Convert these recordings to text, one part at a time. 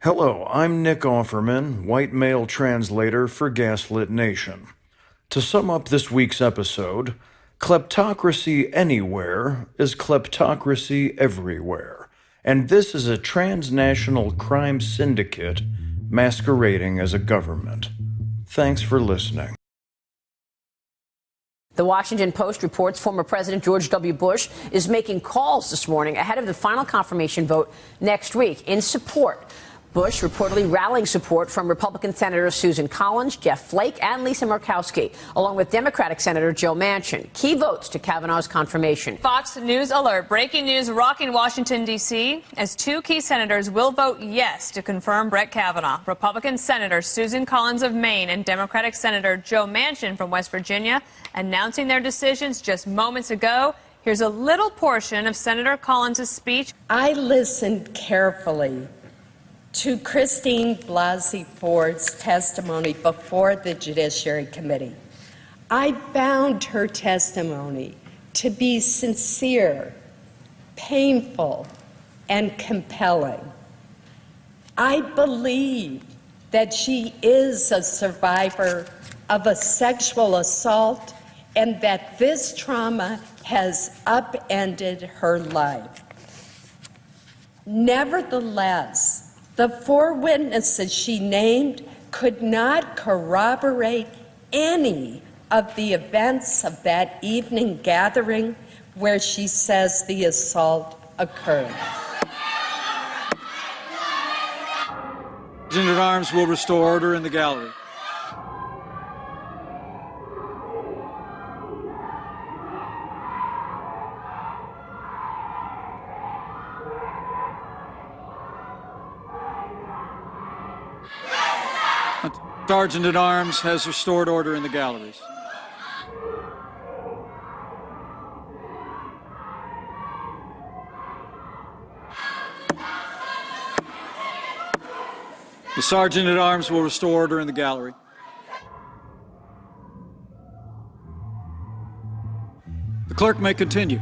Hello, I'm Nick Offerman, white male translator for Gaslit Nation. To sum up this week's episode, kleptocracy anywhere is kleptocracy everywhere, and this is a transnational crime syndicate masquerading as a government. Thanks for listening. The Washington Post reports former President George W. Bush is making calls this morning ahead of the final confirmation vote next week in support. Bush reportedly rallying support from Republican Senators Susan Collins, Jeff Flake, and Lisa Murkowski, along with Democratic Senator Joe Manchin. Key votes to Kavanaugh's confirmation. Fox News alert. Breaking news rocking Washington, D.C. as two key senators will vote yes to confirm Brett Kavanaugh. Republican Senator Susan Collins of Maine and Democratic Senator Joe Manchin from West Virginia announcing their decisions just moments ago. Here's a little portion of Senator Collins' speech. I listened carefully to Christine Blasey Ford's testimony before the Judiciary Committee. I found her testimony to be sincere, painful, and compelling. I believe that she is a survivor of a sexual assault and that this trauma has upended her life. Nevertheless, the four witnesses she named could not corroborate any of the events of that evening gathering where she says the assault occurred. Sergeant at Arms will restore order in the gallery. Sergeant at Arms has restored order in the galleries. The Sergeant at Arms will restore order in the gallery. The clerk may continue.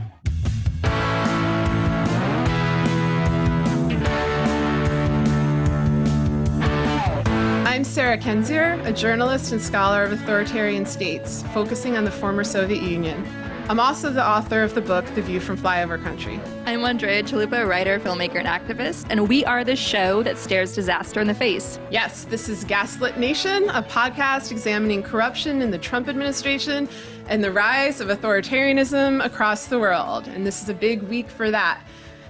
I'm Sarah Kendzior, a journalist and scholar of authoritarian states, focusing on the former Soviet Union. I'm also the author of the book, The View from Flyover Country. I'm Andrea, a writer, filmmaker, and activist, and we are the show that stares disaster in the face. Yes, this is Gaslit Nation, a podcast examining corruption in the Trump administration and the rise of authoritarianism across the world. And this is a big week for that.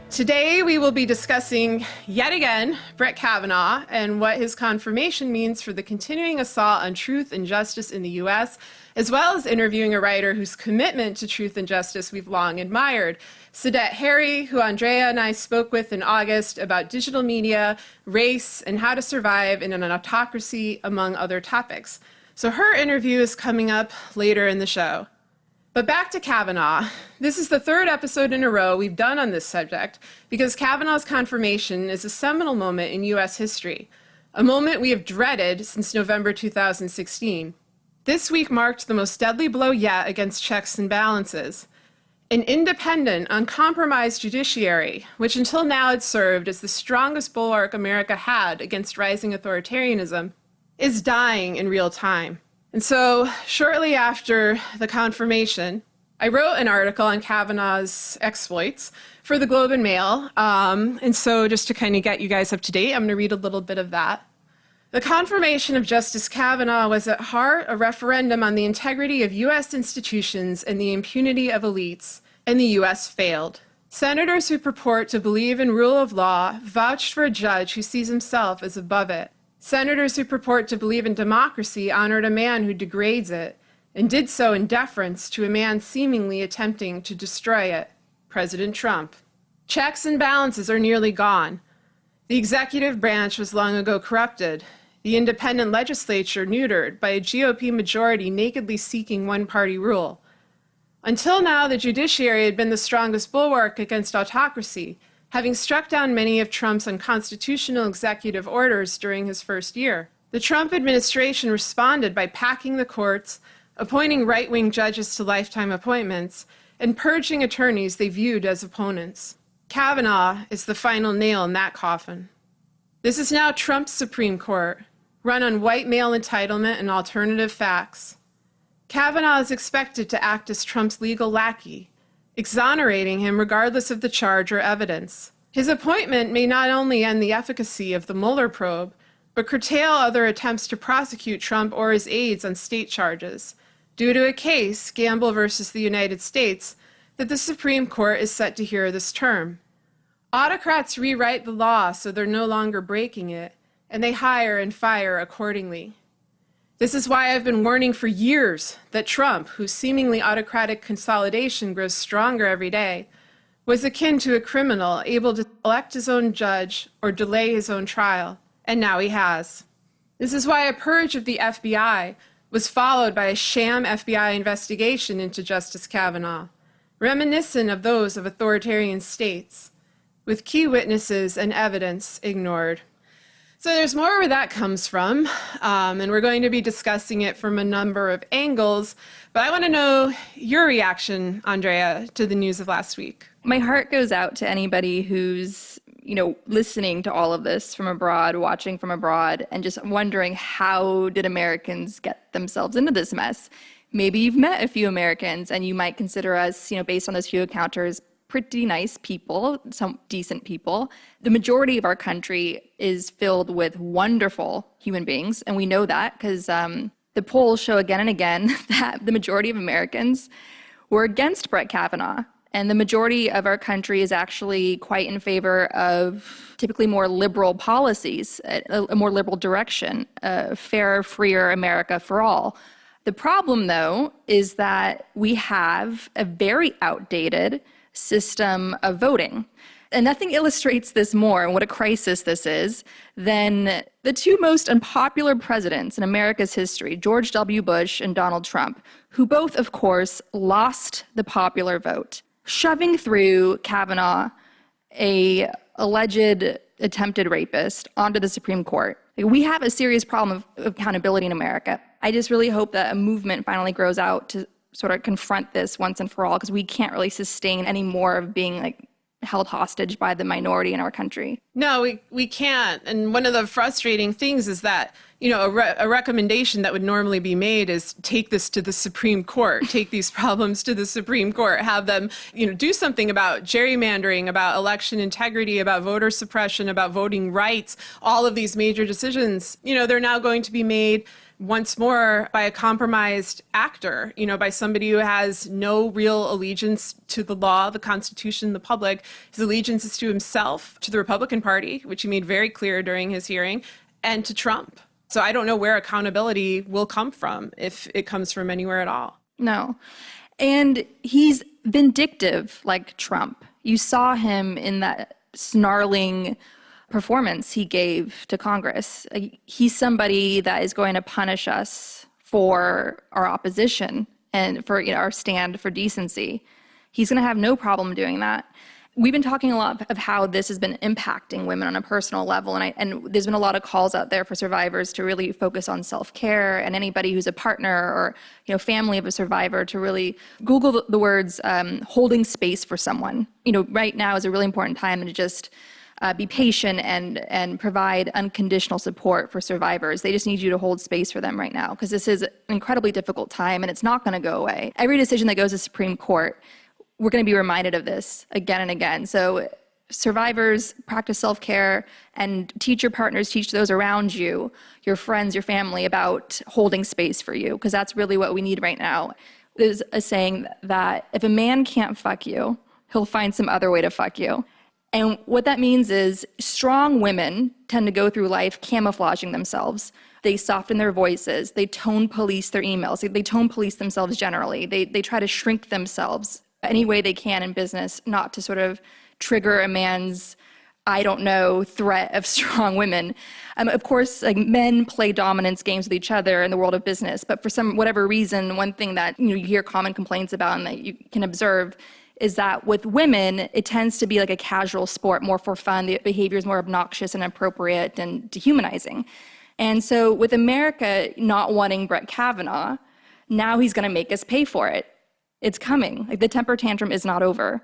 Today, we will be discussing, yet again, Brett Kavanaugh and what his confirmation means for the continuing assault on truth and justice in the U.S., as well as interviewing a writer whose commitment to truth and justice we've long admired, Sadet Harry, who Andrea and I spoke with in August about digital media, race, and how to survive in an autocracy, among other topics. So her interview is coming up later in the show. But back to Kavanaugh. This is the third episode in a row we've done on this subject because Kavanaugh's confirmation is a seminal moment in U.S. history, a moment we have dreaded since November 2016. This week marked the most deadly blow yet against checks and balances. An independent, uncompromised judiciary, which until now had served as the strongest bulwark America had against rising authoritarianism, is dying in real time. And so, shortly after the confirmation, I wrote an article on Kavanaugh's exploits for the Globe and Mail. And so, just to kind of get you guys up to date, I'm going to read a little bit of that. The confirmation of Justice Kavanaugh was at heart a referendum on the integrity of U.S. institutions and the impunity of elites, and the U.S. failed. Senators who purport to believe in rule of law vouched for a judge who sees himself as above it. Senators who purport to believe in democracy honored a man who degrades it, and did so in deference to a man seemingly attempting to destroy it, President Trump. Checks and balances are nearly gone. The executive branch was long ago corrupted, the independent legislature neutered by a GOP majority nakedly seeking one-party rule. Until now, the judiciary had been the strongest bulwark against autocracy, having struck down many of Trump's unconstitutional executive orders during his first year. The Trump administration responded by packing the courts, appointing right-wing judges to lifetime appointments, and purging attorneys they viewed as opponents. Kavanaugh is the final nail in that coffin. This is now Trump's Supreme Court, run on white male entitlement and alternative facts. Kavanaugh is expected to act as Trump's legal lackey, exonerating him regardless of the charge or evidence. His appointment may not only end the efficacy of the Mueller probe, but curtail other attempts to prosecute Trump or his aides on state charges, due to a case, Gamble versus the United States, that the Supreme Court is set to hear this term. Autocrats rewrite the law so they're no longer breaking it, and they hire and fire accordingly. This is why I've been warning for years that Trump, whose seemingly autocratic consolidation grows stronger every day, was akin to a criminal able to elect his own judge or delay his own trial, and now he has. This is why a purge of the FBI was followed by a sham FBI investigation into Justice Kavanaugh, reminiscent of those of authoritarian states, with key witnesses and evidence ignored. So there's more where that comes from, and we're going to be discussing it from a number of angles, but I want to know your reaction, Andrea, to the news of last week. My heart goes out to anybody who's, listening to all of this from abroad, watching from abroad, and just wondering, how did Americans get themselves into this mess? Maybe you've met a few Americans and you might consider us, based on those few encounters, pretty nice people, some decent people. The majority of our country is filled with wonderful human beings, and we know that because the polls show again and again that the majority of Americans were against Brett Kavanaugh, and the majority of our country is actually quite in favor of typically more liberal policies, a more liberal direction, a fairer, freer America for all. The problem, though, is that we have a very outdated system of voting. And nothing illustrates this more and what a crisis this is than the two most unpopular presidents in America's history, George W. Bush and Donald Trump, who both, of course, lost the popular vote, shoving through Kavanaugh, a alleged attempted rapist, onto the Supreme Court. We have a serious problem of accountability in America. I just really hope that a movement finally grows out to sort of confront this once and for all, because we can't really sustain any more of being held hostage by the minority in our country. No, we can't. And one of the frustrating things is that, a recommendation that would normally be made is take this to the Supreme Court, take these problems to the Supreme Court, have them, do something about gerrymandering, about election integrity, about voter suppression, about voting rights. All of these major decisions, they're now going to be made once more by a compromised actor, by somebody who has no real allegiance to the law, the Constitution, the public. His allegiance is to himself, to the Republican Party, which he made very clear during his hearing, and to Trump. So I don't know where accountability will come from, if it comes from anywhere at all. No. And he's vindictive like Trump. You saw him in that snarling performance he gave to Congress. He's somebody that is going to punish us for our opposition and for our stand for decency. He's going to have no problem doing that. We've been talking a lot of how this has been impacting women on a personal level, and there's been a lot of calls out there for survivors to really focus on self-care, and anybody who's a partner or family of a survivor to really Google the words holding space for someone. Right now is a really important time to just be patient and provide unconditional support for survivors. They just need you to hold space for them right now, because this is an incredibly difficult time and it's not going to go away. Every decision that goes to Supreme Court, we're going to be reminded of this again and again. So survivors, practice self-care, and teach your partners, teach those around you, your friends, your family, about holding space for you, because that's really what we need right now. There's a saying that if a man can't fuck you, he'll find some other way to fuck you. And what that means is strong women tend to go through life camouflaging themselves. They soften their voices. They tone police their emails. They tone police themselves generally. They try to shrink themselves any way they can in business, not to sort of trigger a man's, threat of strong women. Of course, men play dominance games with each other in the world of business, but for whatever reason, one thing that you hear common complaints about and that you can observe is that with women, it tends to be like a casual sport, more for fun. The behavior is more obnoxious and inappropriate and dehumanizing. And so with America not wanting Brett Kavanaugh, now he's going to make us pay for it. It's coming. The temper tantrum is not over.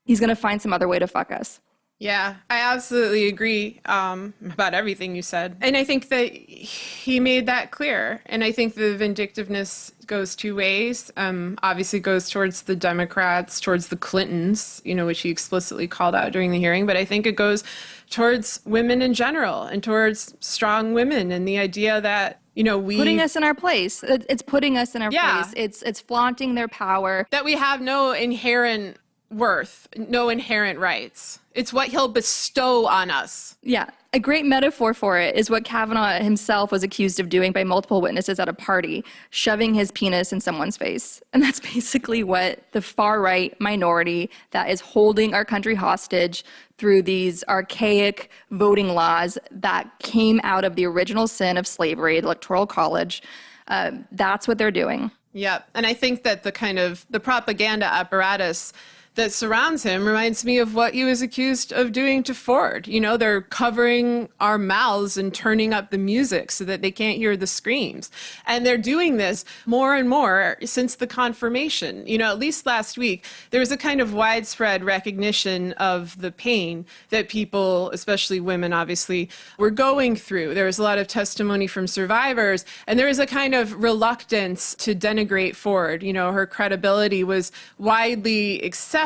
He's going to find some other way to fuck us. Yeah, I absolutely agree about everything you said. And I think that he made that clear. And I think the vindictiveness goes two ways. Obviously goes towards the Democrats, towards the Clintons, which he explicitly called out during the hearing. But I think it goes towards women in general and towards strong women and the idea that, we... Putting us in our place. It's putting us in our place. It's flaunting their power. That we have no inherent worth, no inherent rights. It's what he'll bestow on us. Yeah. A great metaphor for it is what Kavanaugh himself was accused of doing by multiple witnesses at a party, shoving his penis in someone's face. And that's basically what the far-right minority that is holding our country hostage through these archaic voting laws that came out of the original sin of slavery, the Electoral College. That's what they're doing. Yep. And I think that the propaganda apparatus that surrounds him reminds me of what he was accused of doing to Ford. They're covering our mouths and turning up the music so that they can't hear the screams. And they're doing this more and more since the confirmation. At least last week, there was a kind of widespread recognition of the pain that people, especially women, obviously, were going through. There was a lot of testimony from survivors, and there was a kind of reluctance to denigrate Ford. Her credibility was widely accepted,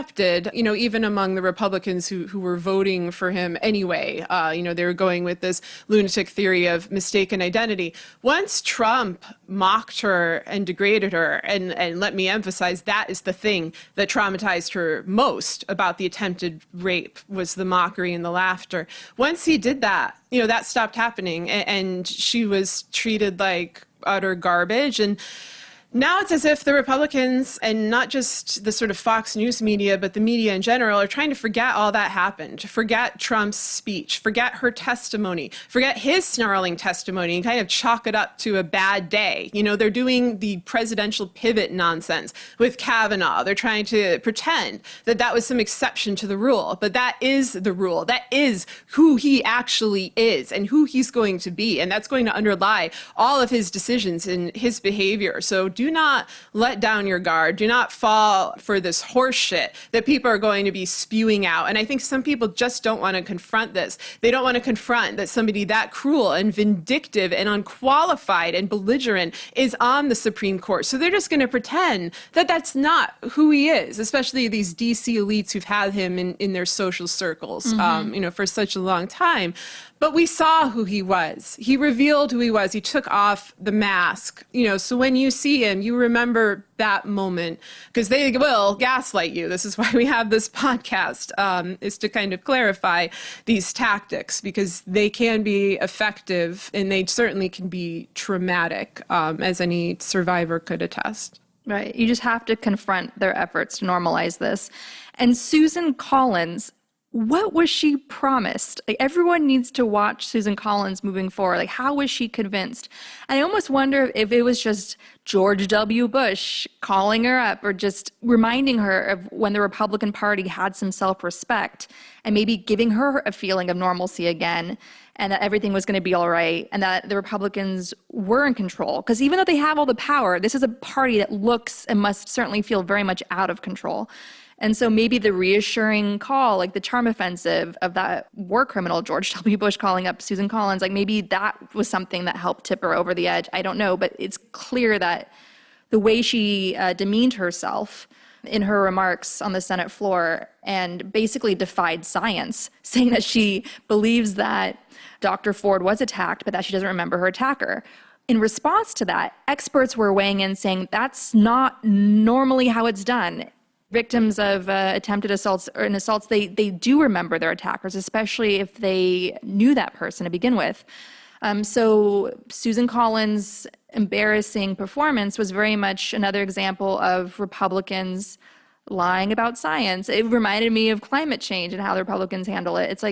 even among the Republicans who were voting for him anyway. They were going with this lunatic theory of mistaken identity. Once Trump mocked her and degraded her, and let me emphasize, that is the thing that traumatized her most about the attempted rape, was the mockery and the laughter. Once he did that, that stopped happening, and she was treated like utter garbage. And now it's as if the Republicans, and not just the sort of Fox News media, but the media in general, are trying to forget all that happened, to forget Trump's speech, forget her testimony, forget his snarling testimony, and kind of chalk it up to a bad day. They're doing the presidential pivot nonsense with Kavanaugh. They're trying to pretend that that was some exception to the rule, but that is the rule. That is who he actually is and who he's going to be, and that's going to underlie all of his decisions and his behavior. So do not let down your guard. Do not fall for this horse shit that people are going to be spewing out. And I think some people just don't want to confront this. They don't want to confront that somebody that cruel and vindictive and unqualified and belligerent is on the Supreme Court. So they're just going to pretend that that's not who he is, especially these DC elites who've had him in their social circles, for such a long time. But we saw who he was. He revealed who he was. He took off the mask. So when you see him, you remember that moment, because they will gaslight you. This is why we have this podcast, is to kind of clarify these tactics, because they can be effective and they certainly can be traumatic, as any survivor could attest. Right. You just have to confront their efforts to normalize this. And Susan Collins, what was she promised? Everyone needs to watch Susan Collins moving forward. How was she convinced? I almost wonder if it was just George W. Bush calling her up or just reminding her of when the Republican Party had some self-respect and maybe giving her a feeling of normalcy again, and that everything was going to be all right, and that the Republicans were in control. Because even though they have all the power, this is a party that looks and must certainly feel very much out of control. And so maybe the reassuring call, the charm offensive of that war criminal, George W. Bush, calling up Susan Collins, maybe that was something that helped tip her over the edge. I don't know, but it's clear that the way she demeaned herself in her remarks on the Senate floor and basically defied science, saying that she believes that Dr. Ford was attacked, but that she doesn't remember her attacker. In response to that, experts were weighing in saying that's not normally how it's done. Victims of attempted assaults or assaults, they do remember their attackers, especially if they knew that person to begin with. So Susan Collins' embarrassing performance was very much another example of Republicans lying about science. It reminded me of climate change and how the Republicans handle it. It's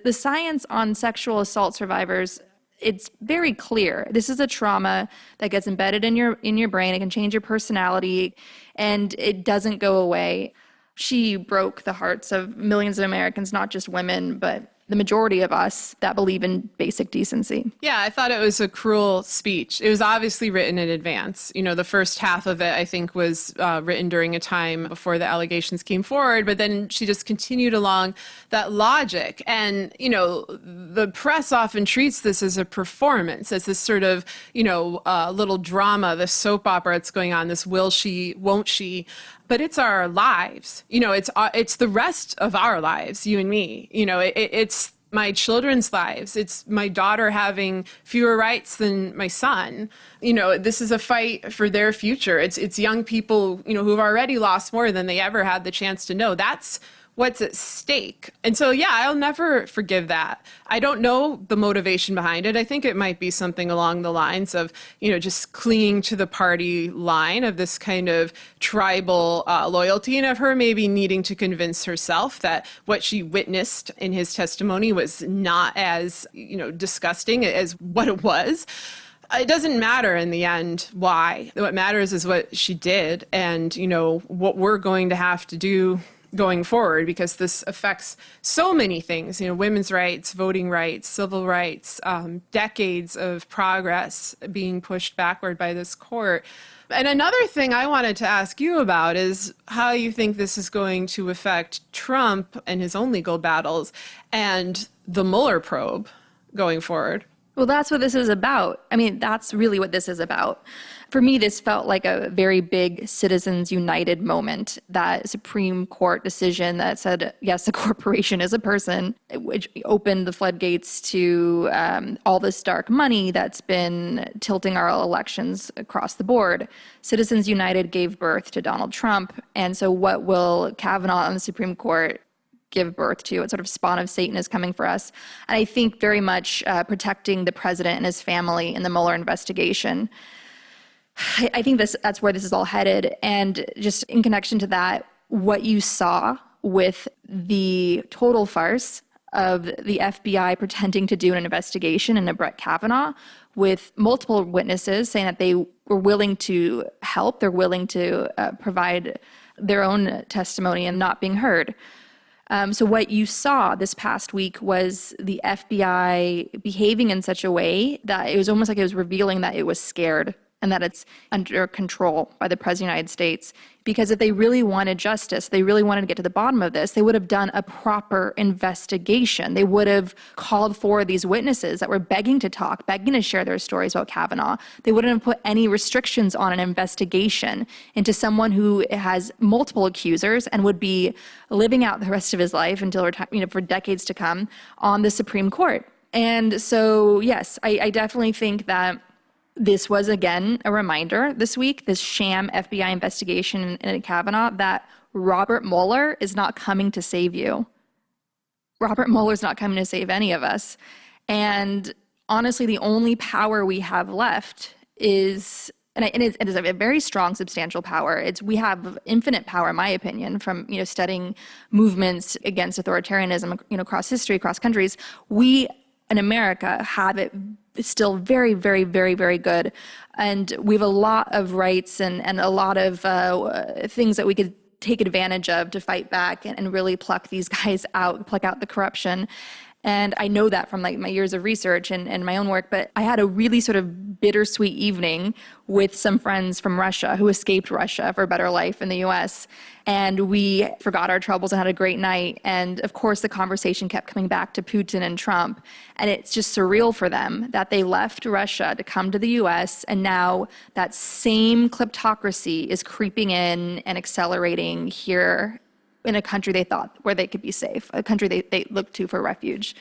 the science on sexual assault survivors, it's very clear. This is a trauma that gets embedded in your brain. It can change your personality, and it doesn't go away. She broke the hearts of millions of Americans, not just women, but the majority of us that believe in basic decency. Yeah, I thought it was a cruel speech. It was obviously written in advance. You know, the first half of it, I think, was written during a time before the allegations came forward, but then she just continued along that logic. And, you know, the press often treats this as a performance, as this sort of, you know, little drama, this soap opera that's going on, this will she, won't she. But it's our lives. You know, it's the rest of our lives, you and me. You know, it's my children's lives. It's my daughter having fewer rights than my son. You know, this is a fight for their future. It's young people, you know, who've already lost more than they ever had the chance to know. That's what's at stake. And so, yeah, I'll never forgive that. I don't know the motivation behind it. I think it might be something along the lines of, you know, just clinging to the party line of this kind of tribal loyalty, and of her maybe needing to convince herself that what she witnessed in his testimony was not as, you know, disgusting as what it was. It doesn't matter in the end why. What matters is what she did, and, you know, what we're going to have to do going forward, because this affects so many things, you know, women's rights, voting rights, civil rights, decades of progress being pushed backward by this court. And another thing I wanted to ask you about is how you think this is going to affect Trump and his own legal battles and the Mueller probe going forward. Well, that's what this is about. I mean, that's really what this is about. For me, this felt like a very big Citizens United moment, that Supreme Court decision that said, yes, a corporation is a person, which opened the floodgates to all this dark money that's been tilting our elections across the board. Citizens United gave birth to Donald Trump. And so what will Kavanaugh on the Supreme Court give birth to? What sort of spawn of Satan is coming for us? And I think very much protecting the president and his family in the Mueller investigation. I think that's where this is all headed. And just in connection to that, what you saw with the total farce of the FBI pretending to do an investigation into Brett Kavanaugh, with multiple witnesses saying that they were willing to help, they're willing to provide their own testimony and not being heard. So what you saw this past week was the FBI behaving in such a way that it was almost like it was revealing that it was scared and that it's under control by the President of the United States. Because if they really wanted justice, they really wanted to get to the bottom of this, they would have done a proper investigation. They would have called for these witnesses that were begging to talk, begging to share their stories about Kavanaugh. They wouldn't have put any restrictions on an investigation into someone who has multiple accusers and would be living out the rest of his life until for decades to come on the Supreme Court. And so, yes, I definitely think that this was, again, a reminder this week, this sham FBI investigation in Kavanaugh, that Robert Mueller is not coming to save you. Robert Mueller's not coming to save any of us. And honestly, the only power we have left is, and it is a very strong, substantial power. We have infinite power, in my opinion, from studying movements against authoritarianism, across history, across countries. We in America have it still very, very, very, very good. And we have a lot of rights and a lot of things that we could take advantage of to fight back and really pluck these guys out, pluck out the corruption. And I know that from my years of research and my own work, but I had a really sort of bittersweet evening with some friends from Russia who escaped Russia for a better life in the US. And we forgot our troubles and had a great night. And of course, the conversation kept coming back to Putin and Trump. And it's just surreal for them that they left Russia to come to the US. And now that same kleptocracy is creeping in and accelerating here in a country they thought where they could be safe, a country they looked to for refuge.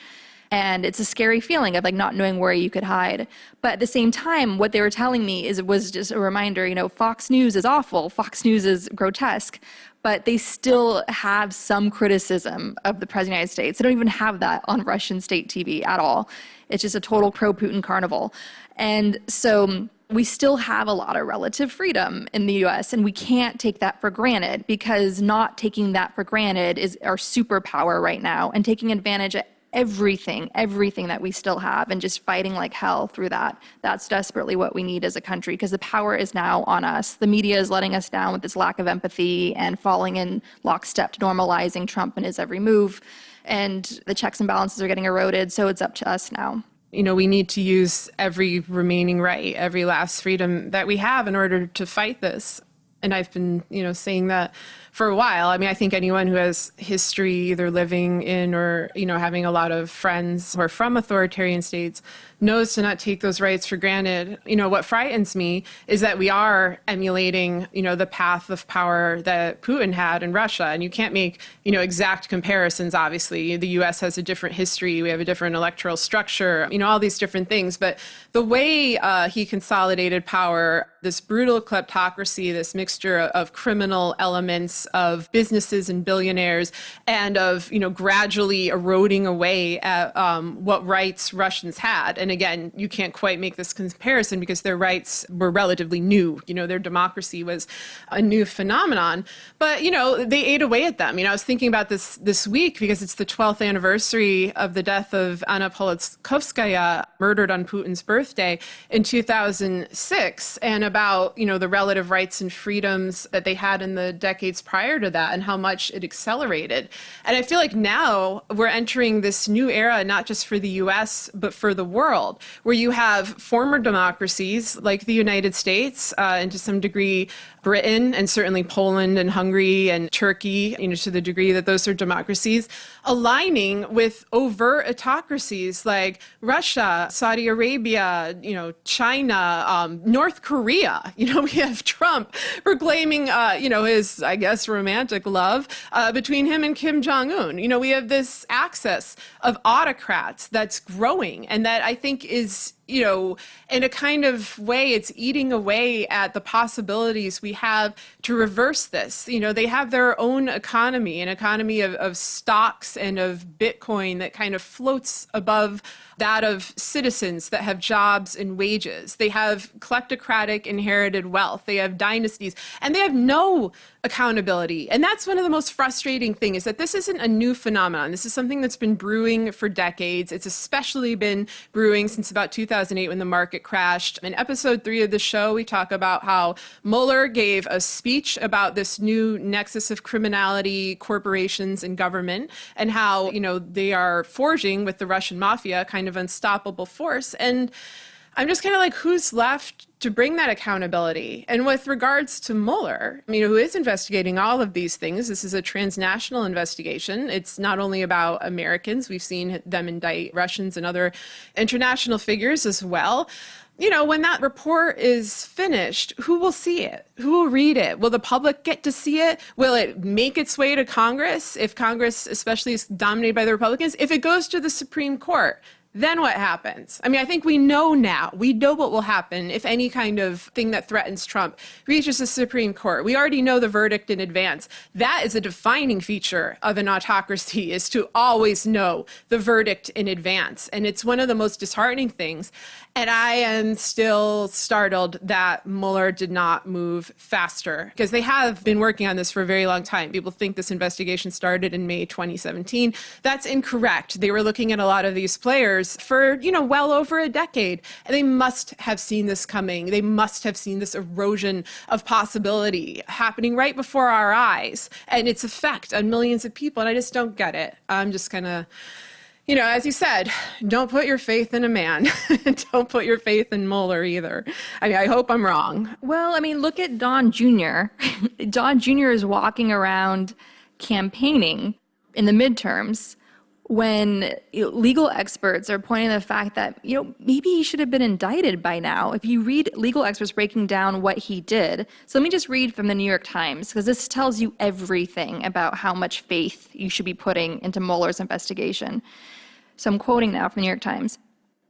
And it's a scary feeling of not knowing where you could hide. But at the same time, what they were telling me was just a reminder, Fox News is awful, Fox News is grotesque, but they still have some criticism of the President of the United States. They don't even have that on Russian state TV at all. It's just a total pro-Putin carnival. And so we still have a lot of relative freedom in the US, and we can't take that for granted, because not taking that for granted is our superpower right now, and taking advantage of everything that we still have and just fighting like hell through that. That's desperately what we need as a country, because the power is now on us. The media is letting us down with this lack of empathy and falling in lockstep to normalizing Trump and his every move. and the checks and balances are getting eroded. So it's up to us now. We need to use every remaining right, every last freedom that we have in order to fight this. And I've been, saying that for a while. I think anyone who has history either living in or, having a lot of friends who are from authoritarian states knows to not take those rights for granted. What frightens me is that we are emulating, the path of power that Putin had in Russia. And you can't make, exact comparisons, obviously. The U.S. has a different history. We have a different electoral structure, all these different things. But the way he consolidated power, this brutal kleptocracy, this mixture of criminal elements, of businesses and billionaires, and of, gradually eroding away at what rights Russians had. And again, you can't quite make this comparison because their rights were relatively new. Their democracy was a new phenomenon. But, they ate away at them. I was thinking about this week because it's the 12th anniversary of the death of Anna Politkovskaya, murdered on Putin's birthday in 2006, and about, the relative rights and freedoms that they had in the decades prior to that and how much it accelerated. And I feel like now we're entering this new era, not just for the US, but for the world, where you have former democracies like the United States, and to some degree Britain, and certainly Poland and Hungary and Turkey, to the degree that those are democracies, aligning with overt autocracies like Russia, Saudi Arabia, China, North Korea. We have Trump proclaiming, his, I guess, romantic love between him and Kim Jong-un. We have this axis of autocrats that's growing, and that I think is, in a kind of way, it's eating away at the possibilities we have to reverse this. They have their own economy, an economy of stocks and of Bitcoin that kind of floats above that of citizens that have jobs and wages. They have kleptocratic inherited wealth. They have dynasties, and they have no accountability. And that's one of the most frustrating things, is that this isn't a new phenomenon. This is something that's been brewing for decades. It's especially been brewing since about 2008 when the market crashed. In episode 3 of the show, we talk about how Mueller gave a speech about this new nexus of criminality, corporations, and government, and how, they are forging with the Russian mafia kind of unstoppable force. And I'm just kind of like, who's left to bring that accountability? And with regards to Mueller, who is investigating all of these things, this is a transnational investigation. It's not only about Americans. We've seen them indict Russians and other international figures as well. When that report is finished, who will see it? Who will read it? Will the public get to see it? Will it make its way to Congress? If Congress especially is dominated by the Republicans, if it goes to the Supreme Court, then what happens? I think we know now. We know what will happen if any kind of thing that threatens Trump reaches the Supreme Court. We already know the verdict in advance. That is a defining feature of an autocracy, is to always know the verdict in advance. And it's one of the most disheartening things. And I am still startled that Mueller did not move faster, because they have been working on this for a very long time. People think this investigation started in May 2017. That's incorrect. They were looking at a lot of these players for, well over a decade. And they must have seen this coming. They must have seen this erosion of possibility happening right before our eyes and its effect on millions of people. And I just don't get it. I'm just kind of, as you said, don't put your faith in a man. Don't put your faith in Mueller either. I hope I'm wrong. Well, look at Don Jr. Don Jr. is walking around campaigning in the midterms when legal experts are pointing to the fact that, maybe he should have been indicted by now. If you read legal experts breaking down what he did. So let me just read from the New York Times, because this tells you everything about how much faith you should be putting into Mueller's investigation. So I'm quoting now from the New York Times.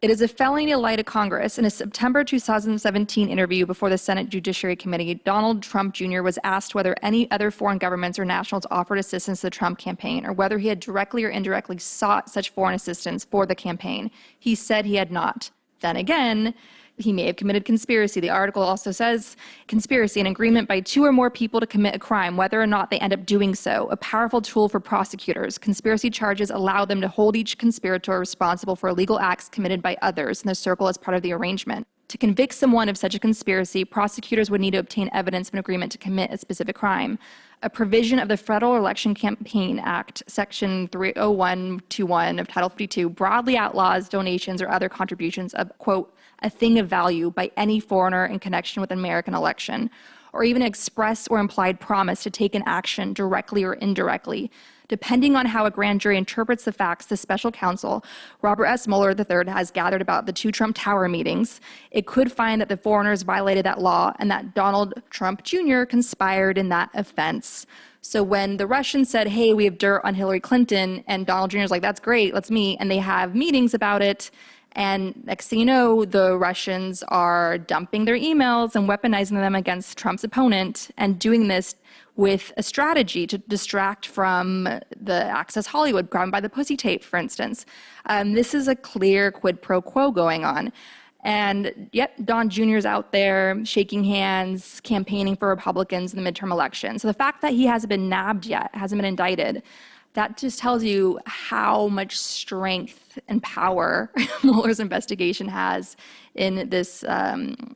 It is a felony to lie to Congress. In a September 2017 interview before the Senate Judiciary Committee, Donald Trump Jr. was asked whether any other foreign governments or nationals offered assistance to the Trump campaign, or whether he had directly or indirectly sought such foreign assistance for the campaign. He said he had not. Then again, he may have committed conspiracy. The article also says conspiracy, an agreement by 2 or more people to commit a crime, whether or not they end up doing so, a powerful tool for prosecutors. Conspiracy charges allow them to hold each conspirator responsible for illegal acts committed by others in the circle as part of the arrangement. To convict someone of such a conspiracy, prosecutors would need to obtain evidence of an agreement to commit a specific crime. a provision of the Federal Election Campaign Act, Section 30121 of Title 52, broadly outlaws donations or other contributions of, quote, a thing of value by any foreigner in connection with an American election, or even express or implied promise to take an action directly or indirectly. Depending on how a grand jury interprets the facts, the special counsel, Robert S. Mueller III, has gathered about the two Trump Tower meetings, it could find that the foreigners violated that law and that Donald Trump Jr. conspired in that offense. So when the Russians said, hey, we have dirt on Hillary Clinton, and Donald Jr. is like, that's great, let's meet, and they have meetings about it, and next thing you know, the Russians are dumping their emails and weaponizing them against Trump's opponent, and doing this with a strategy to distract from the Access Hollywood crime by the pussy tape, for instance. This is a clear quid pro quo going on. And yet, Don Jr. is out there shaking hands, campaigning for Republicans in the midterm election. So the fact that he hasn't been nabbed yet, hasn't been indicted, that just tells you how much strength and power Mueller's investigation has in this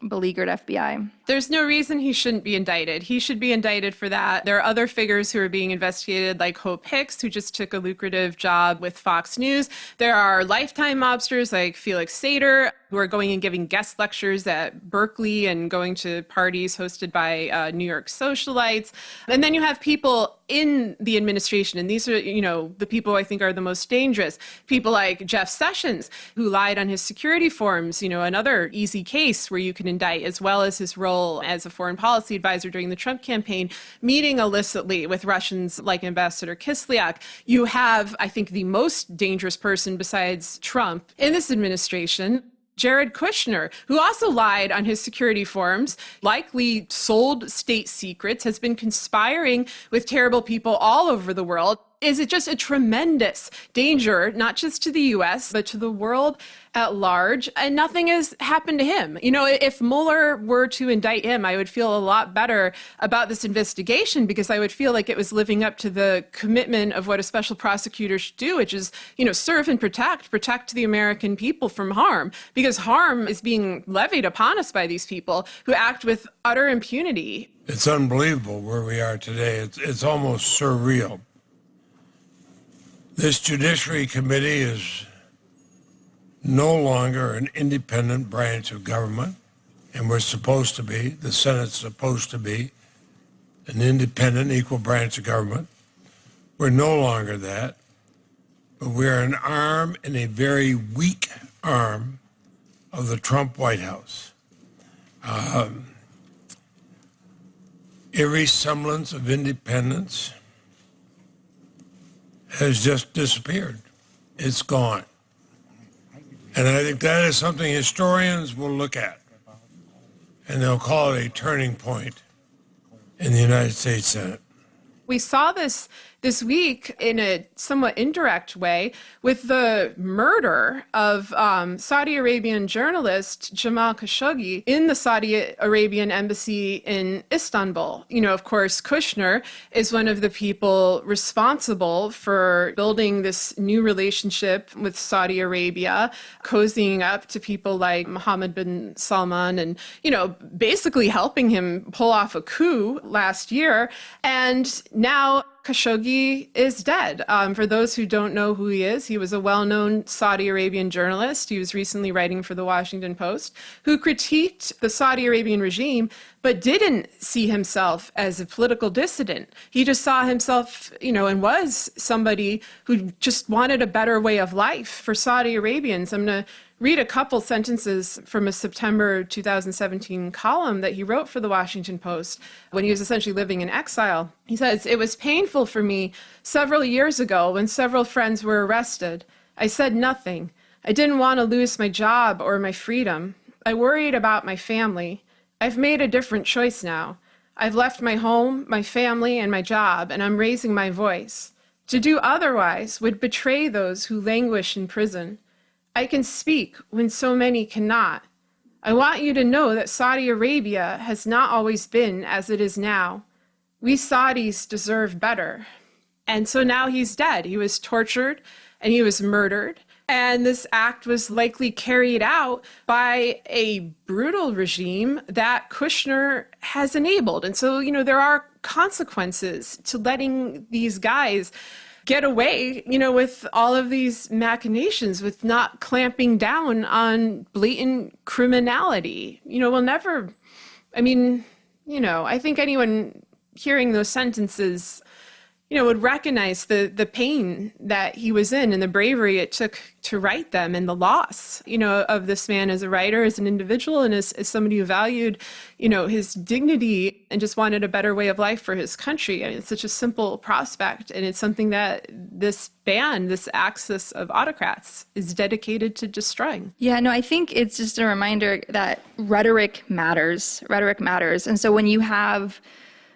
beleaguered FBI. There's no reason he shouldn't be indicted. He should be indicted for that. There are other figures who are being investigated, like Hope Hicks, who just took a lucrative job with Fox News. There are lifetime mobsters like Felix Sater, who are going and giving guest lectures at Berkeley and going to parties hosted by New York socialites. And then you have people in the administration, and these are, the people I think are the most dangerous. People like Jeff Sessions, who lied on his security forms, another easy case where you can indict, as well as his role as a foreign policy advisor during the Trump campaign, meeting illicitly with Russians like Ambassador Kislyak. You have, I think, the most dangerous person besides Trump in this administration, Jared Kushner, who also lied on his security forms, likely sold state secrets, has been conspiring with terrible people all over the world. Is it just a tremendous danger, not just to the U.S., but to the world at large? And nothing has happened to him. If Mueller were to indict him, I would feel a lot better about this investigation, because I would feel like it was living up to the commitment of what a special prosecutor should do, which is, serve and protect the American people from harm, because harm is being levied upon us by these people who act with utter impunity. It's unbelievable where we are today. It's almost surreal. This Judiciary Committee is no longer an independent branch of government, and we're supposed to be, the Senate's supposed to be, an independent, equal branch of government. We're no longer that, but we're an arm, and a very weak arm, of the Trump White House. Every semblance of independence has just disappeared. It's gone. And I think that is something historians will look at, and they'll call it a turning point in the United States Senate. We saw this week in a somewhat indirect way with the murder of Saudi Arabian journalist Jamal Khashoggi in the Saudi Arabian embassy in Istanbul. Of course, Kushner is one of the people responsible for building this new relationship with Saudi Arabia, cozying up to people like Mohammed bin Salman and, basically helping him pull off a coup last year. And now Khashoggi is dead. For those who don't know who he was a well-known Saudi Arabian journalist. He was recently writing for the Washington Post, who critiqued the Saudi Arabian regime, but didn't see himself as a political dissident. He just saw himself, and was somebody who just wanted a better way of life for Saudi Arabians. I'm going to read a couple sentences from a September 2017 column that he wrote for the Washington Post when he was essentially living in exile. He says, "It was painful for me several years ago when several friends were arrested. I said nothing. I didn't want to lose my job or my freedom. I worried about my family. I've made a different choice now. I've left my home, my family, and my job, and I'm raising my voice. To do otherwise would betray those who languish in prison. I can speak when so many cannot. I want you to know that Saudi Arabia has not always been as it is now. We Saudis deserve better." And so now he's dead. He was tortured and he was murdered. And this act was likely carried out by a brutal regime that Kushner has enabled. And so, there are consequences to letting these guys get away, with all of these machinations, with not clamping down on blatant criminality. We'll never, I think anyone hearing those sentences, would recognize the pain that he was in and the bravery it took to write them and the loss, of this man as a writer, as an individual, and as somebody who valued, his dignity and just wanted a better way of life for his country. It's such a simple prospect, and it's something that this band, this axis of autocrats, is dedicated to destroying. Yeah, no, I think it's just a reminder that rhetoric matters. Rhetoric matters. And so when you have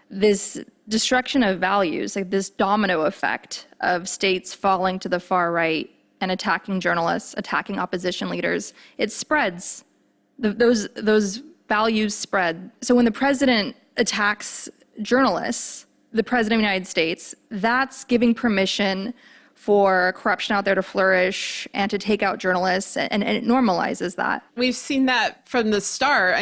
this destruction of values, like this domino effect of states falling to the far right and attacking journalists, attacking opposition leaders, it spreads. Those values spread. So when the president attacks journalists, the president of the United States, that's giving permission for corruption out there to flourish and to take out journalists, and it normalizes that. We've seen that from the start.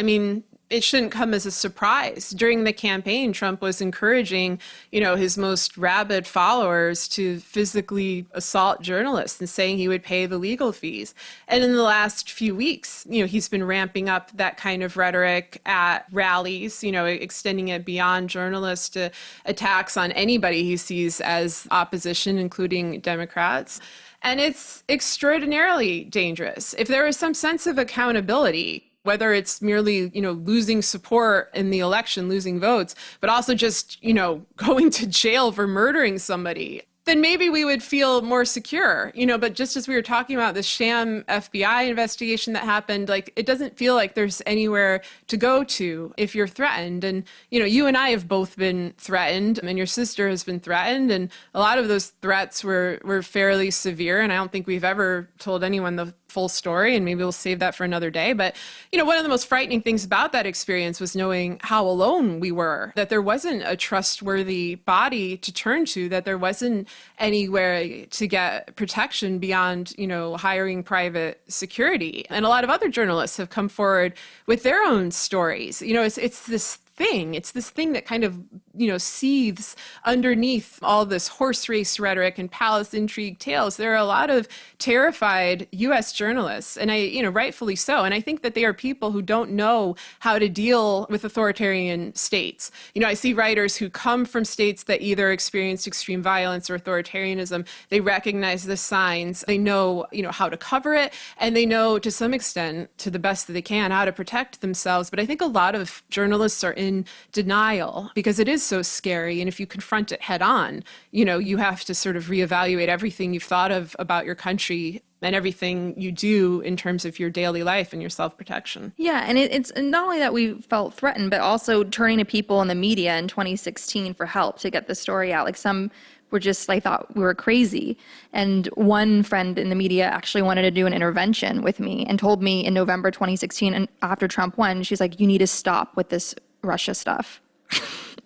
It shouldn't come as a surprise. During the campaign, Trump was encouraging, his most rabid followers to physically assault journalists and saying he would pay the legal fees. And in the last few weeks, he's been ramping up that kind of rhetoric at rallies, extending it beyond journalists to attacks on anybody he sees as opposition, including Democrats. And it's extraordinarily dangerous. If there was some sense of accountability, whether it's merely, losing support in the election, losing votes, but also just, going to jail for murdering somebody, then maybe we would feel more secure, but just as we were talking about the sham FBI investigation that happened, it doesn't feel like there's anywhere to go to if you're threatened. And, you and I have both been threatened, and your sister has been threatened. And a lot of those threats were fairly severe. And I don't think we've ever told anyone the full story, and maybe we'll save that for another day. But, one of the most frightening things about that experience was knowing how alone we were, that there wasn't a trustworthy body to turn to, that there wasn't anywhere to get protection beyond, hiring private security. And a lot of other journalists have come forward with their own stories. It's this thing that kind of, seethes underneath all this horse race rhetoric and palace intrigue tales. There are a lot of terrified U.S. journalists, and rightfully so. And I think that they are people who don't know how to deal with authoritarian states. I see writers who come from states that either experienced extreme violence or authoritarianism. They recognize the signs. They know, how to cover it, and they know to some extent, to the best that they can, how to protect themselves. But I think a lot of journalists are in denial because it is so scary. And if you confront it head on, you have to sort of reevaluate everything you've thought of about your country and everything you do in terms of your daily life and your self-protection. Yeah, and it's not only that we felt threatened, but also turning to people in the media in 2016 for help to get the story out. Some were just thought we were crazy. And one friend in the media actually wanted to do an intervention with me and told me in November 2016, and after Trump won, she's like, you need to stop with this Russia stuff.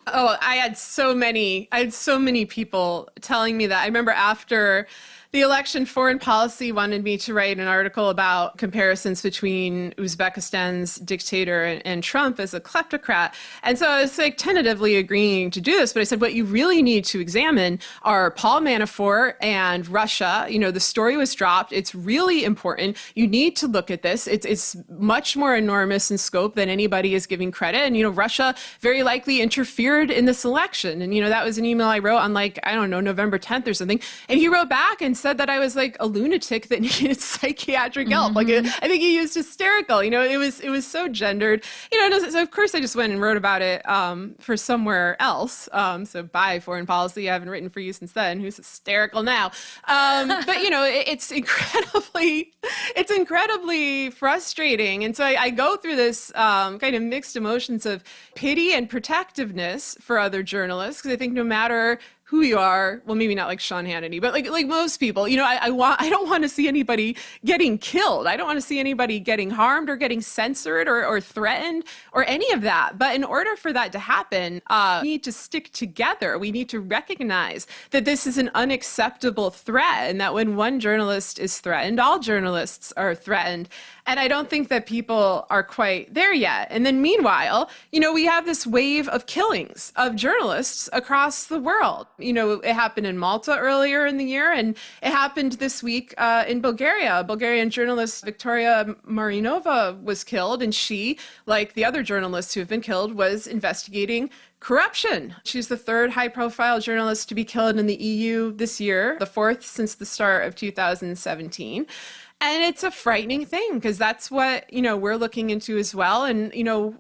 Oh, I had so many people telling me that. I remember after the election, Foreign Policy wanted me to write an article about comparisons between Uzbekistan's dictator and Trump as a kleptocrat. And so I was tentatively agreeing to do this, but I said, what you really need to examine are Paul Manafort and Russia. The story was dropped. It's really important. You need to look at this. It's much more enormous in scope than anybody is giving credit. And, Russia very likely interfered in this election. And, that was an email I wrote on November 10th or something. And he wrote back and said that I was a lunatic that needed psychiatric help. I think he used hysterical. It was so gendered. So of course I just went and wrote about it for somewhere else. So bye, Foreign Policy. I haven't written for you since then. Who's hysterical now? But it's incredibly frustrating. And so I go through this kind of mixed emotions of pity and protectiveness for other journalists, because I think no matter who you are, well, maybe not like Sean Hannity, but like most people, I don't want to see anybody getting killed. I don't want to see anybody getting harmed or getting censored or threatened or any of that. But in order for that to happen, we need to stick together. We need to recognize that this is an unacceptable threat, and that when one journalist is threatened, all journalists are threatened. And I don't think that people are quite there yet. And then meanwhile, we have this wave of killings of journalists across the world. It happened in Malta earlier in the year, and it happened this week in Bulgaria. Bulgarian journalist Viktoria Marinova was killed, and she, like the other journalists who have been killed, was investigating corruption. She's the third high-profile journalist to be killed in the EU this year, the fourth since the start of 2017. And it's a frightening thing because that's what, we're looking into as well, and,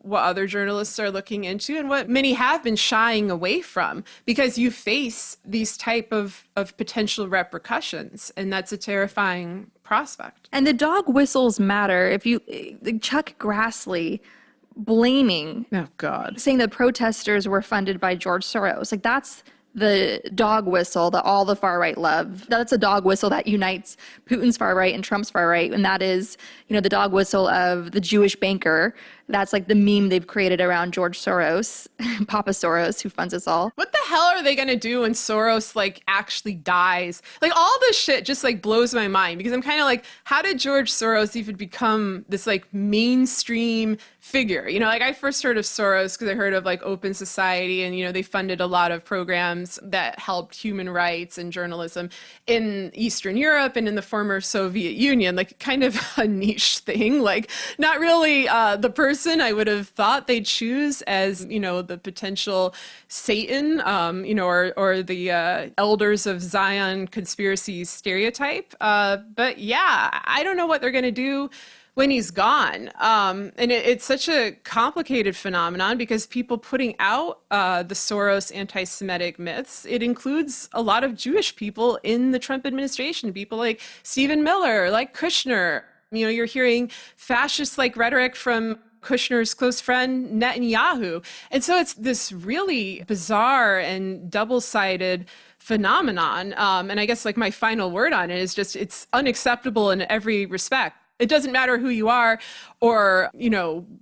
what other journalists are looking into and what many have been shying away from, because you face these type of potential repercussions, and that's a terrifying prospect. And the dog whistles matter. If you, Chuck Grassley blaming, saying that protesters were funded by George Soros, like that's the dog whistle that all the far right love. That's a dog whistle that unites Putin's far right and Trump's far right. And that is, the dog whistle of the Jewish banker. That's like the meme they've created around George Soros, Papa Soros, who funds us all. What the hell are they going to do when Soros actually dies? All this shit just blows my mind, because I'm kind of how did George Soros even become this mainstream figure? I first heard of Soros because I heard of Open Society, and they funded a lot of programs that helped human rights and journalism in Eastern Europe and in the former Soviet Union, kind of a niche thing, not really the person I would have thought they'd choose as, the potential Satan, or the elders of Zion conspiracy stereotype. But yeah, I don't know what they're going to do when he's gone. And it's such a complicated phenomenon because people putting out the Soros anti-Semitic myths, it includes a lot of Jewish people in the Trump administration, people like Stephen Miller, like Kushner. You're hearing fascist rhetoric from Kushner's close friend Netanyahu. And so it's this really bizarre and double-sided phenomenon. And I guess my final word on it is just it's unacceptable in every respect. It doesn't matter who you are or,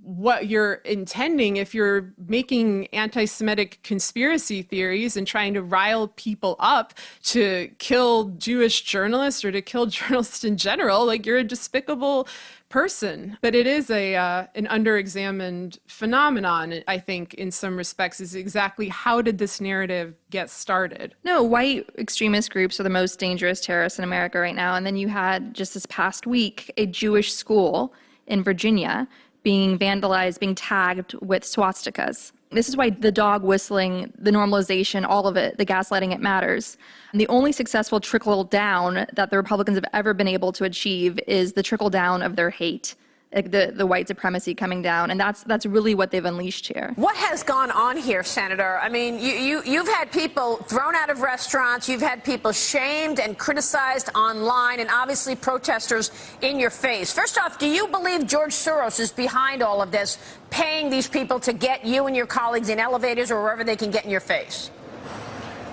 what you're intending. If you're making anti-Semitic conspiracy theories and trying to rile people up to kill Jewish journalists or to kill journalists in general, you're a despicable person. But it is an underexamined phenomenon, I think, in some respects, is exactly how did this narrative get started? No, white extremist groups are the most dangerous terrorists in America right now. And then you had, just this past week, a Jewish school in Virginia being vandalized, being tagged with swastikas. This is why the dog whistling, the normalization, all of it, the gaslighting, it matters. And the only successful trickle down that the Republicans have ever been able to achieve is the trickle down of their hate, the white supremacy coming down. And that's really what they've unleashed here. What has gone on here, Senator? I mean, you've had people thrown out of restaurants. You've had people shamed and criticized online, and obviously protesters in your face. First off, do you believe George Soros is behind all of this, paying these people to get you and your colleagues in elevators or wherever they can get in your face?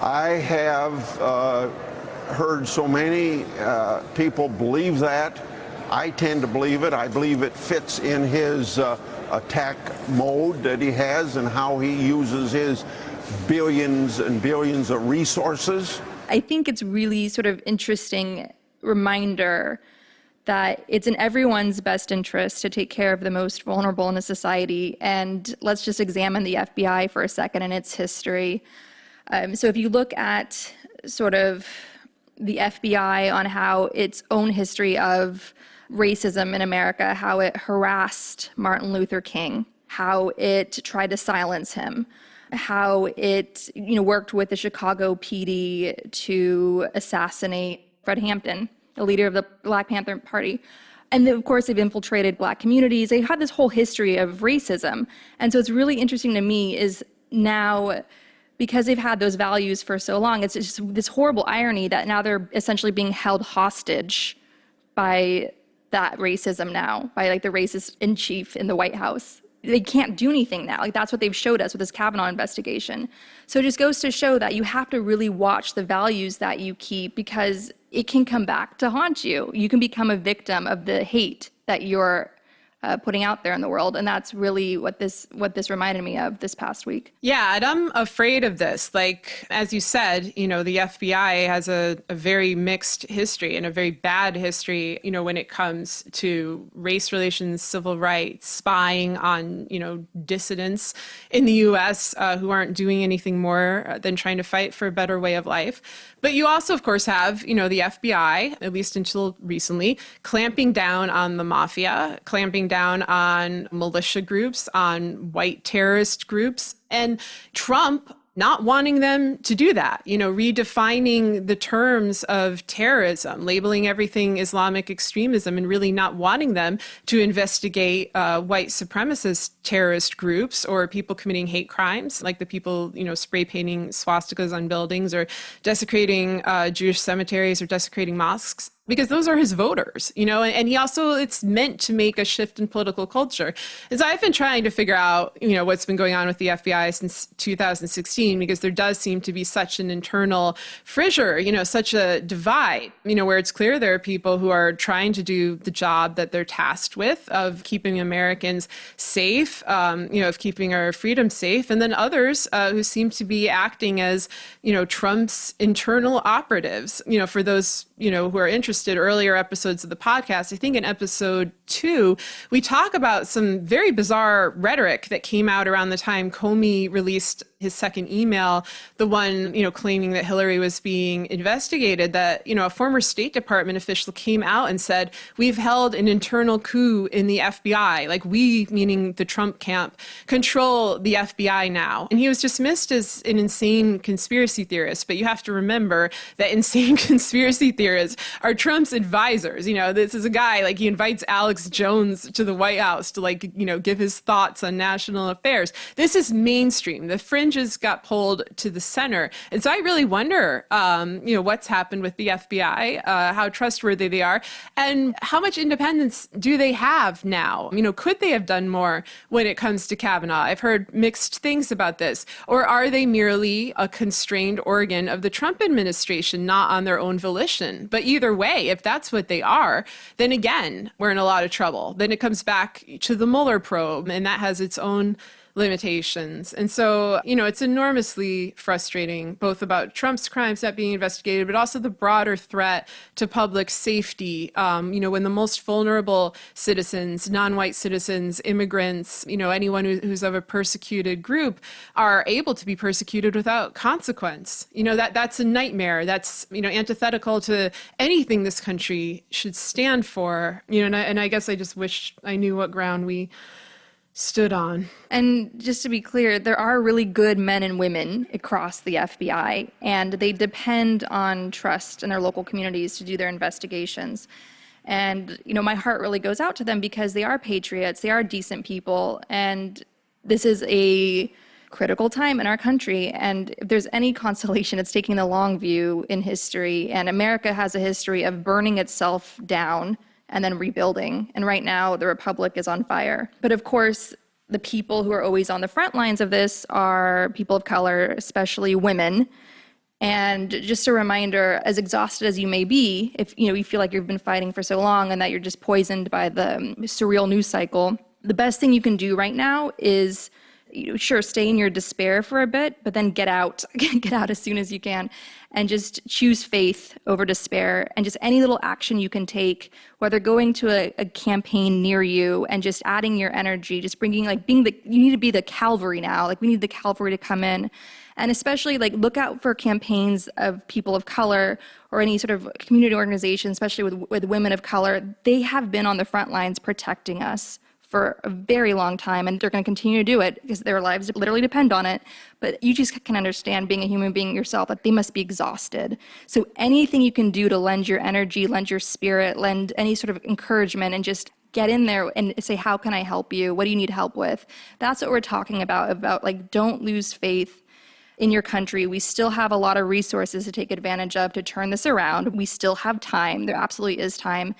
I have heard so many people believe that. I tend to believe it. I believe it fits in his attack mode that he has and how he uses his billions and billions of resources. I think it's really sort of interesting reminder that it's in everyone's best interest to take care of the most vulnerable in a society. And let's just examine the FBI for a second and its history. So if you look at sort of the FBI on how its own history of racism in America, how it harassed Martin Luther King, how it tried to silence him, how it worked with the Chicago PD to assassinate Fred Hampton, the leader of the Black Panther Party. And then, of course, they've infiltrated Black communities. They've had this whole history of racism. And so it's really interesting to me is now, because they've had those values for so long, it's just this horrible irony that now they're essentially being held hostage by that racism now, by the racist in chief in the White House. They can't do anything now. That's what they've showed us with this Kavanaugh investigation. So it just goes to show that you have to really watch the values that you keep, because it can come back to haunt you. You can become a victim of the hate that you're putting out there in the world. And that's really what this reminded me of this past week. Yeah, and I'm afraid of this. Like, as you said, the FBI has a very mixed history and a very bad history, when it comes to race relations, civil rights, spying on, dissidents in the U.S. Who aren't doing anything more than trying to fight for a better way of life. But you also, of course, have, the FBI, at least until recently, clamping down on the mafia, clamping down on militia groups, on white terrorist groups, and Trump not wanting them to do that, redefining the terms of terrorism, labeling everything Islamic extremism, and really not wanting them to investigate white supremacist terrorist groups or people committing hate crimes, like the people, spray painting swastikas on buildings or desecrating Jewish cemeteries or desecrating mosques. Because those are his voters, and he also, it's meant to make a shift in political culture. And so I've been trying to figure out, what's been going on with the FBI since 2016, because there does seem to be such an internal fissure, such a divide, where it's clear there are people who are trying to do the job that they're tasked with of keeping Americans safe, of keeping our freedom safe. And then others who seem to be acting as, Trump's internal operatives, for those, who are interested. Earlier episodes of the podcast, I think in episode 2, we talk about some very bizarre rhetoric that came out around the time Comey released his second email, the one, claiming that Hillary was being investigated, that, a former State Department official came out and said, we've held an internal coup in the FBI, like we, meaning the Trump camp, control the FBI now. And he was dismissed as an insane conspiracy theorist. But you have to remember that insane conspiracy theorists are Trump's advisors. This is a guy, like, he invites Alex Jones to the White House to, give his thoughts on national affairs. This is mainstream. The fringes got pulled to the center. And so I really wonder, what's happened with the FBI, how trustworthy they are, and how much independence do they have now? Could they have done more when it comes to Kavanaugh? I've heard mixed things about this. Or are they merely a constrained organ of the Trump administration, not on their own volition? But either way, if that's what they are, then again, we're in a lot of trouble. Then it comes back to the Mueller probe, and that has its own limitations. And so, it's enormously frustrating, both about Trump's crimes not being investigated, but also the broader threat to public safety. When the most vulnerable citizens, non-white citizens, immigrants, anyone who's of a persecuted group are able to be persecuted without consequence. That's a nightmare. That's, antithetical to anything this country should stand for. And I guess I just wish I knew what ground we stood on. And just to be clear, there are really good men and women across the FBI, and they depend on trust in their local communities to do their investigations. And, my heart really goes out to them because they are patriots, they are decent people, and this is a critical time in our country. And if there's any consolation, it's taking the long view in history. And America has a history of burning itself down and then rebuilding. And right now, the Republic is on fire. But of course, the people who are always on the front lines of this are people of color, especially women. And just a reminder, as exhausted as you may be, if you feel like you've been fighting for so long and that you're just poisoned by the surreal news cycle, the best thing you can do right now is, sure, stay in your despair for a bit, but then get out as soon as you can, and just choose faith over despair. And just any little action you can take, whether going to a campaign near you and just adding your energy, just bringing, you need to be the cavalry now. We need the cavalry to come in. And especially look out for campaigns of people of color or any sort of community organization, especially with women of color. They have been on the front lines protecting us for a very long time, and they're going to continue to do it because their lives literally depend on it. But you just can understand, being a human being yourself, that they must be exhausted. So anything you can do to lend your energy, lend your spirit, lend any sort of encouragement, and just get in there and say, how can I help you? What do you need help with? That's what we're talking about don't lose faith in your country. We still have a lot of resources to take advantage of to turn this around. We still have time. There absolutely is time.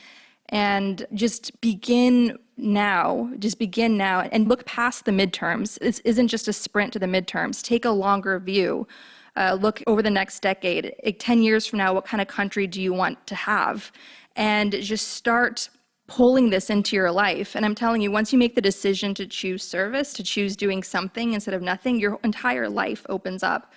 And just begin now and look past the midterms. This isn't just a sprint to the midterms. Take a longer view. Look over the next decade. 10 years from now, what kind of country do you want to have? And just start pulling this into your life. And I'm telling you, once you make the decision to choose service, to choose doing something instead of nothing, your entire life opens up.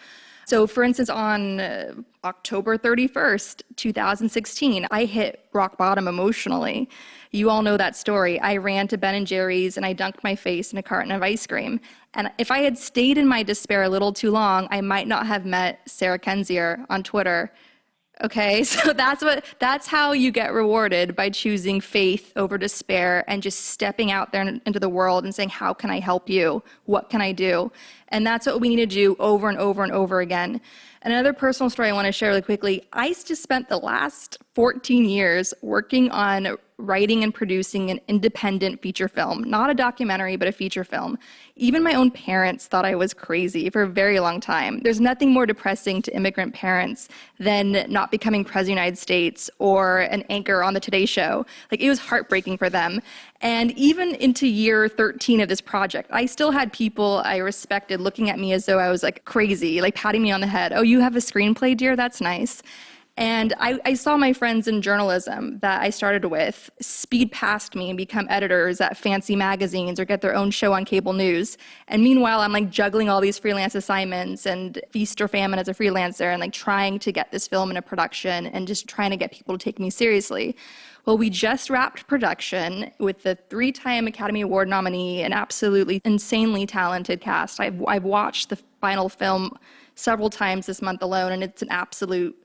So for instance, on October 31st, 2016, I hit rock bottom emotionally. You all know that story. I ran to Ben & Jerry's and I dunked my face in a carton of ice cream. And if I had stayed in my despair a little too long, I might not have met Sarah Kendzior on Twitter. Okay, so that's how you get rewarded, by choosing faith over despair and just stepping out there into the world and saying, how can I help you? What can I do? And that's what we need to do over and over and over again. And another personal story I want to share really quickly. I just spent the last 14 years working on writing and producing an independent feature film, not a documentary, but a feature film. Even my own parents thought I was crazy for a very long time. There's nothing more depressing to immigrant parents than not becoming president of the United States or an anchor on the Today Show. Like, it was heartbreaking for them. And even into year 13 of this project, I still had people I respected looking at me as though I was like crazy, like patting me on the head. Oh, you have a screenplay, dear? That's nice. And I saw my friends in journalism that I started with speed past me and become editors at fancy magazines or get their own show on cable news. And meanwhile, I'm like juggling all these freelance assignments and feast or famine as a freelancer and like trying to get this film into production and just trying to get people to take me seriously. Well, we just wrapped production with the 3-time Academy Award nominee, an absolutely insanely talented cast. I've watched the final film several times this month alone, and it's an absolute,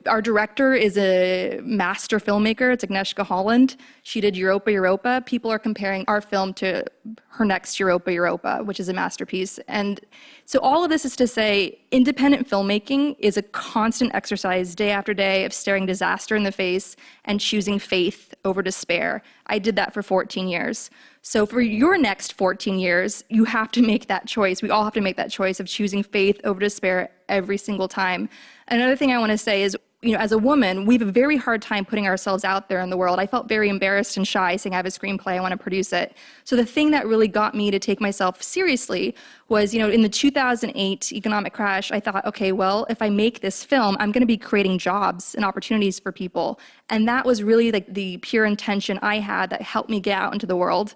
our director is a master filmmaker. It's Agnieszka Holland. She did Europa. People are comparing our film to her next Europa, which is a masterpiece. And so all of this is to say, independent filmmaking is a constant exercise day after day of staring disaster in the face and choosing faith over despair. I did that for 14 years. So for your next 14 years, you have to make that choice. We all have to make that choice of choosing faith over despair every single time. Another thing I want to say is, as a woman, we have a very hard time putting ourselves out there in the world. I felt very embarrassed and shy saying I have a screenplay, I want to produce it. So the thing that really got me to take myself seriously was, in the 2008 economic crash, I thought, okay, well, if I make this film, I'm going to be creating jobs and opportunities for people. And that was really like the pure intention I had that helped me get out into the world.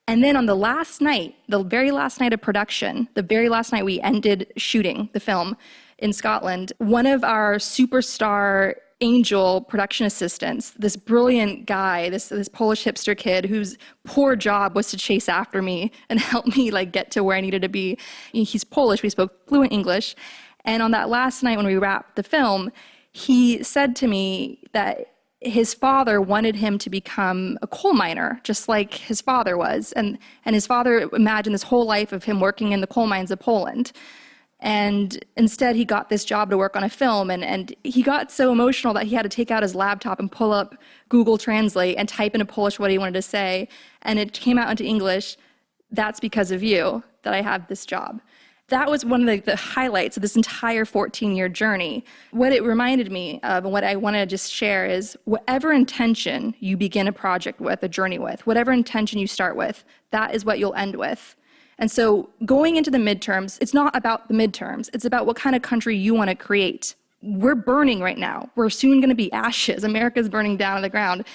And then on the last night, the very last night of production, the very last night we ended shooting the film in Scotland, one of our superstar angel production assistants, this brilliant guy, this Polish hipster kid whose poor job was to chase after me and help me get to where I needed to be. He's Polish, we spoke fluent English. And on that last night when we wrapped the film, he said to me that his father wanted him to become a coal miner, just like his father was. And his father imagined this whole life of him working in the coal mines of Poland. And instead, he got this job to work on a film, and he got so emotional that he had to take out his laptop and pull up Google Translate and type into Polish what he wanted to say. And it came out into English, "That's because of you that I have this job." That was one of the highlights of this entire 14-year journey. What it reminded me of, and what I want to just share, is whatever intention you begin a project with, a journey with, whatever intention you start with, that is what you'll end with. And so going into the midterms, it's not about the midterms. It's about what kind of country you want to create. We're burning right now. We're soon going to be ashes. America's burning down to the ground.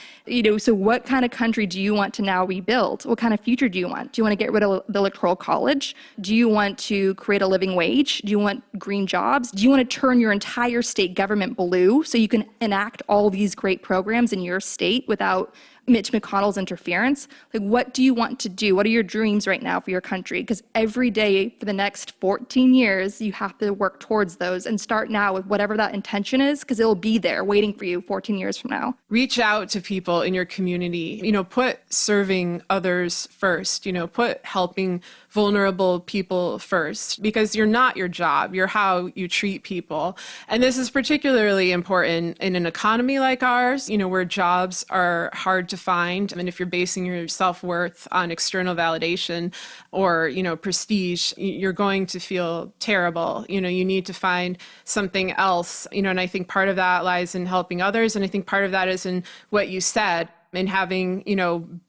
So what kind of country do you want to now rebuild? What kind of future do you want? Do you want to get rid of the Electoral College? Do you want to create a living wage? Do you want green jobs? Do you want to turn your entire state government blue so you can enact all these great programs in your state without Mitch McConnell's interference? What do you want to do? What are your dreams right now for your country? Because every day for the next 14 years, you have to work towards those and start now with whatever that intention is, because it'll be there waiting for you 14 years from now. Reach out to people in your community, put serving others first, put helping vulnerable people first, because you're not your job, you're how you treat people. And this is particularly important in an economy like ours, where jobs are hard to find. I mean, if you're basing your self-worth on external validation or, prestige, you're going to feel terrible. You need to find something else, and I think part of that lies in helping others. And I think part of that is in what you said. and having,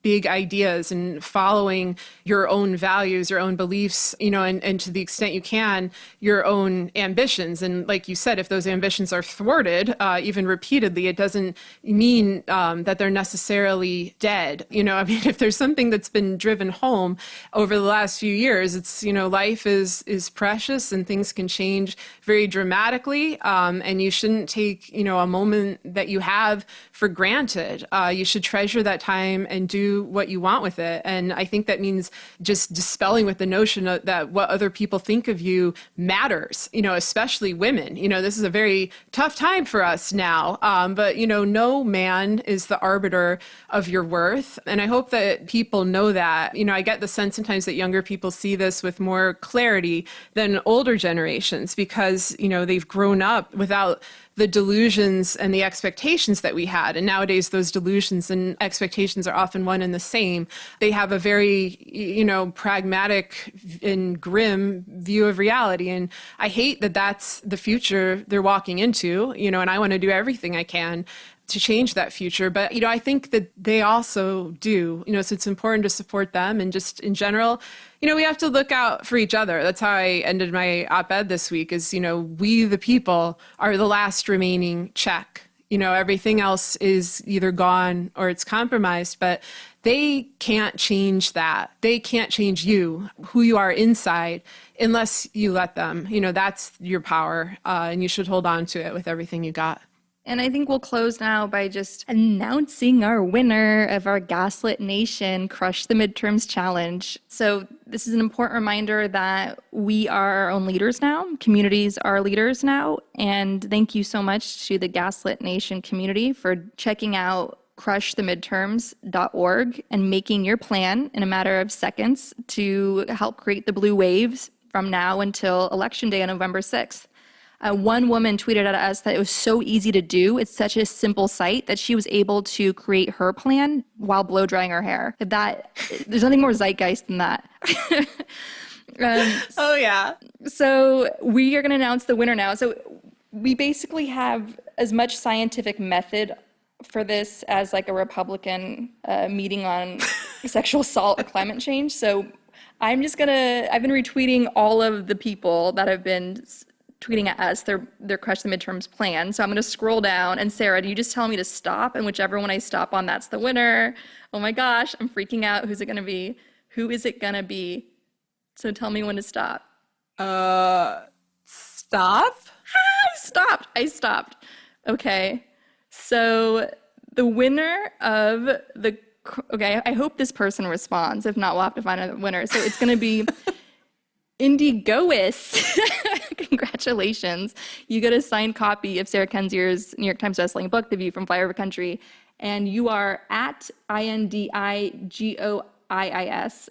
big ideas and following your own values, your own beliefs, and to the extent you can, your own ambitions. And like you said, if those ambitions are thwarted, even repeatedly, it doesn't mean that they're necessarily dead. If there's something that's been driven home over the last few years, it's, life is precious and things can change very dramatically. And you shouldn't take, a moment that you have for granted. You should treasure that time and do what you want with it. And I think that means just dispelling with the notion that what other people think of you matters, especially women. This is a very tough time for us now. But, no man is the arbiter of your worth. And I hope that people know that. I get the sense sometimes that younger people see this with more clarity than older generations because, they've grown up without the delusions and the expectations that we had. And nowadays, those delusions and expectations are often one and the same. They have a very, pragmatic and grim view of reality. And I hate that that's the future they're walking into, and I want to do everything I can to change that future. But, I think that they also do, so it's important to support them. And just in general, we have to look out for each other. That's how I ended my op-ed this week is, we the people are the last remaining check. Everything else is either gone or it's compromised, but they can't change that. They can't change you, who you are inside, unless you let them. That's your power, and you should hold on to it with everything you got. And I think we'll close now by just announcing our winner of our Gaslit Nation Crush the Midterms Challenge. So this is an important reminder that we are our own leaders now. Communities are leaders now. And thank you so much to the Gaslit Nation community for checking out crushthemidterms.org and making your plan in a matter of seconds to help create the blue waves from now until Election Day on November 6th. One woman tweeted at us that it was so easy to do. It's such a simple site that she was able to create her plan while blow drying her hair. There's nothing more zeitgeist than that. Oh, yeah. So we are going to announce the winner now. So we basically have as much scientific method for this as like a Republican meeting on sexual assault or climate change. So I've been retweeting all of the people that have been tweeting at us their Crush the Midterms plan. So I'm going to scroll down. And Sarah, do you just tell me to stop? And whichever one I stop on, that's the winner. Oh my gosh, I'm freaking out. Who's it going to be? Who is it going to be? So tell me when to stop. Stop? I stopped. Okay. So the winner of the... Okay, I hope this person responds. If not, we'll have to find a winner. So it's going to be... EUthis. Congratulations. You get a signed copy of Sarah Kenzier's New York Times bestselling book, The View from Flyover Country, and you are at INDIGOIIS,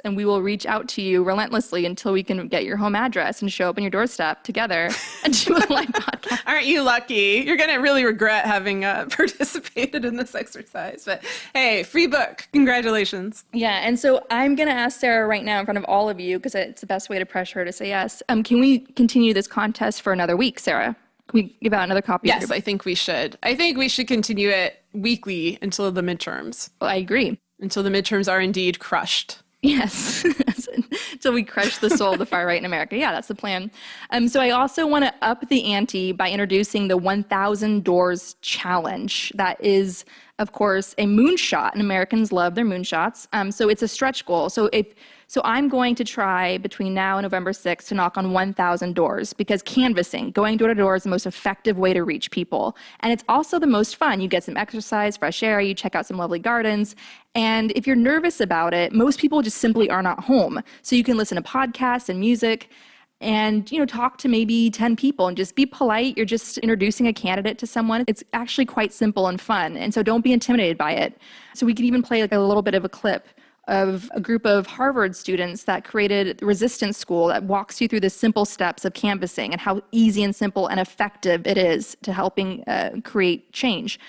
and we will reach out to you relentlessly until we can get your home address and show up on your doorstep together and do a live podcast. Aren't you lucky? You're going to really regret having participated in this exercise. But hey, free book. Congratulations. Yeah, and so I'm going to ask Sarah right now in front of all of you, because it's the best way to pressure her to say yes. Can we continue this contest for another week, Sarah? Can we give out another copy? Yes, I think we should. I think we should continue it weekly until the midterms. Well, I agree. Until the midterms are indeed crushed. Yes, until we crush the soul of the far right in America. Yeah, that's the plan. So I also want to up the ante by introducing the 1,000 Doors Challenge. That is, of course, a moonshot, and Americans love their moonshots. So it's a stretch goal. So I'm going to try between now and November 6th to knock on 1,000 doors, because canvassing, going door to door, is the most effective way to reach people. And it's also the most fun. You get some exercise, fresh air, you check out some lovely gardens. And if you're nervous about it, most people just simply are not home. So you can listen to podcasts and music and, talk to maybe 10 people and just be polite. You're just introducing a candidate to someone. It's actually quite simple and fun. And so don't be intimidated by it. So we can even play like a little bit of a clip of a group of Harvard students that created Resistance School that walks you through the simple steps of canvassing and how easy and simple and effective it is to helping create change.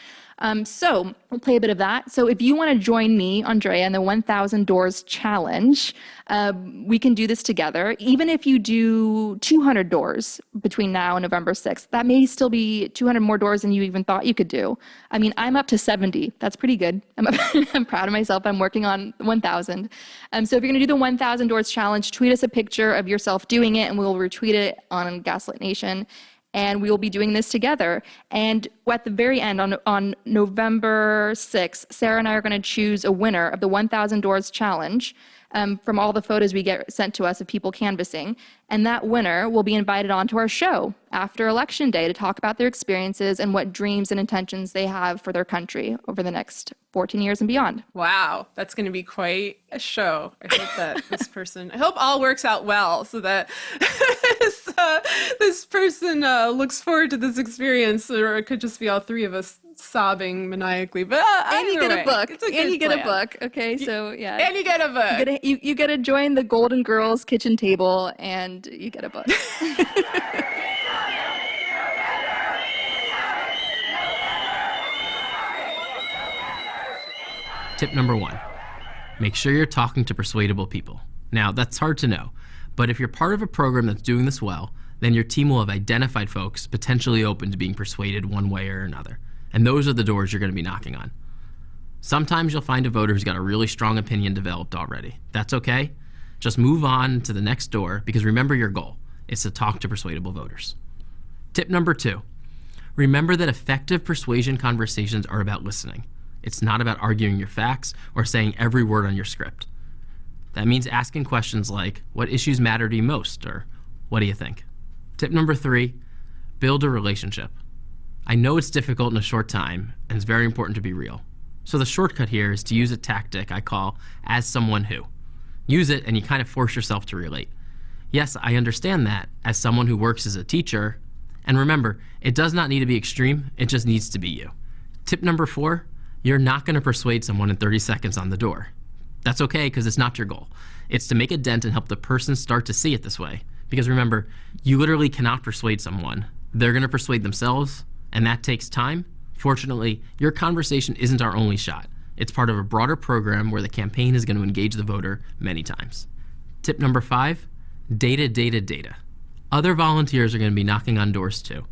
So we'll play a bit of that. So if you want to join me, Andrea, in the 1,000 Doors Challenge, we can do this together. Even if you do 200 doors between now and November 6th, that may still be 200 more doors than you even thought you could do. I mean, I'm up to 70. That's pretty good. I'm proud of myself. I'm working on 1,000. So if you're going to do the 1,000 Doors Challenge, tweet us a picture of yourself doing it, and we'll retweet it on Gaslit Nation. And we will be doing this together. And at the very end, on November 6th, Sarah and I are going to choose a winner of the 1,000 Doors Challenge from all the photos we get sent to us of people canvassing. And that winner will be invited onto our show after Election Day to talk about their experiences and what dreams and intentions they have for their country over the next 14 years and beyond. Wow, that's going to be quite a show. I hope that I hope all works out well so that this person looks forward to this experience, or it could just be all three of us sobbing maniacally. But and you get a book. And you get a book. Okay, so yeah. And you get a book. You get to join the Golden Girls kitchen table, and you get a book. Tip number 1, make sure you're talking to persuadable people. Now, that's hard to know, but if you're part of a program that's doing this well, then your team will have identified folks potentially open to being persuaded one way or another. And those are the doors you're going to be knocking on. Sometimes you'll find a voter who's got a really strong opinion developed already. That's okay. Just move on to the next door, because remember your goal is to talk to persuadable voters. Tip number 2, remember that effective persuasion conversations are about listening. It's not about arguing your facts or saying every word on your script. That means asking questions like, what issues matter to you most? Or what do you think? Tip number 3, build a relationship. I know it's difficult in a short time, and it's very important to be real. So the shortcut here is to use a tactic I call as someone who. Use it and you kind of force yourself to relate. Yes, I understand that as someone who works as a teacher. And remember, it does not need to be extreme, it just needs to be you. Tip number 4, you're not going to persuade someone in 30 seconds on the door. That's okay, because it's not your goal. It's to make a dent and help the person start to see it this way. Because remember, you literally cannot persuade someone. They're going to persuade themselves, and that takes time. Fortunately, your conversation isn't our only shot. It's part of a broader program where the campaign is going to engage the voter many times. Tip number 5, data, data, data. Other volunteers are going to be knocking on doors too.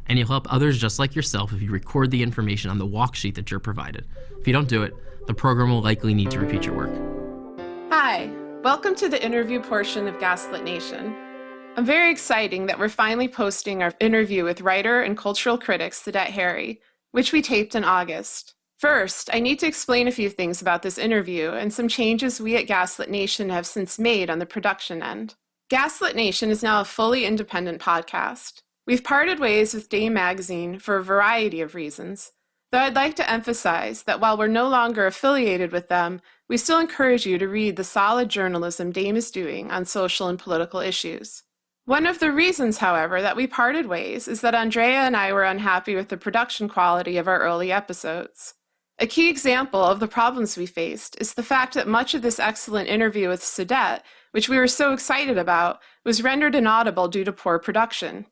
And you'll help others just like yourself if you record the information on the walk sheet that you're provided. If you don't do it, the program will likely need to repeat your work. Hi, welcome to the interview portion of Gaslit Nation. I'm very excited that we're finally posting our interview with writer and cultural critic Sedat Harry, which we taped in August. First, I need to explain a few things about this interview and some changes we at Gaslit Nation have since made on the production end. Gaslit Nation is now a fully independent podcast. We've parted ways with Dame Magazine for a variety of reasons, though I'd like to emphasize that while we're no longer affiliated with them, we still encourage you to read the solid journalism Dame is doing on social and political issues. One of the reasons, however, that we parted ways is that Andrea and I were unhappy with the production quality of our early episodes. A key example of the problems we faced is the fact that much of this excellent interview with Sedat, which we were so excited about, was rendered inaudible due to poor production.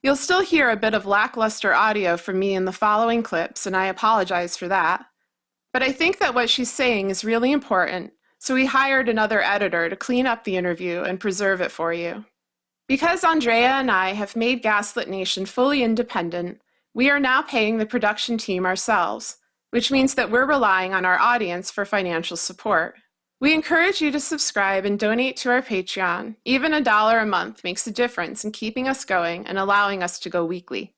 You'll still hear a bit of lackluster audio from me in the following clips, and I apologize for that. But I think that what she's saying is really important, so we hired another editor to clean up the interview and preserve it for you. Because Andrea and I have made Gaslit Nation fully independent, we are now paying the production team ourselves, which means that we're relying on our audience for financial support. We encourage you to subscribe and donate to our Patreon. Even $1 a month makes a difference in keeping us going and allowing us to go weekly.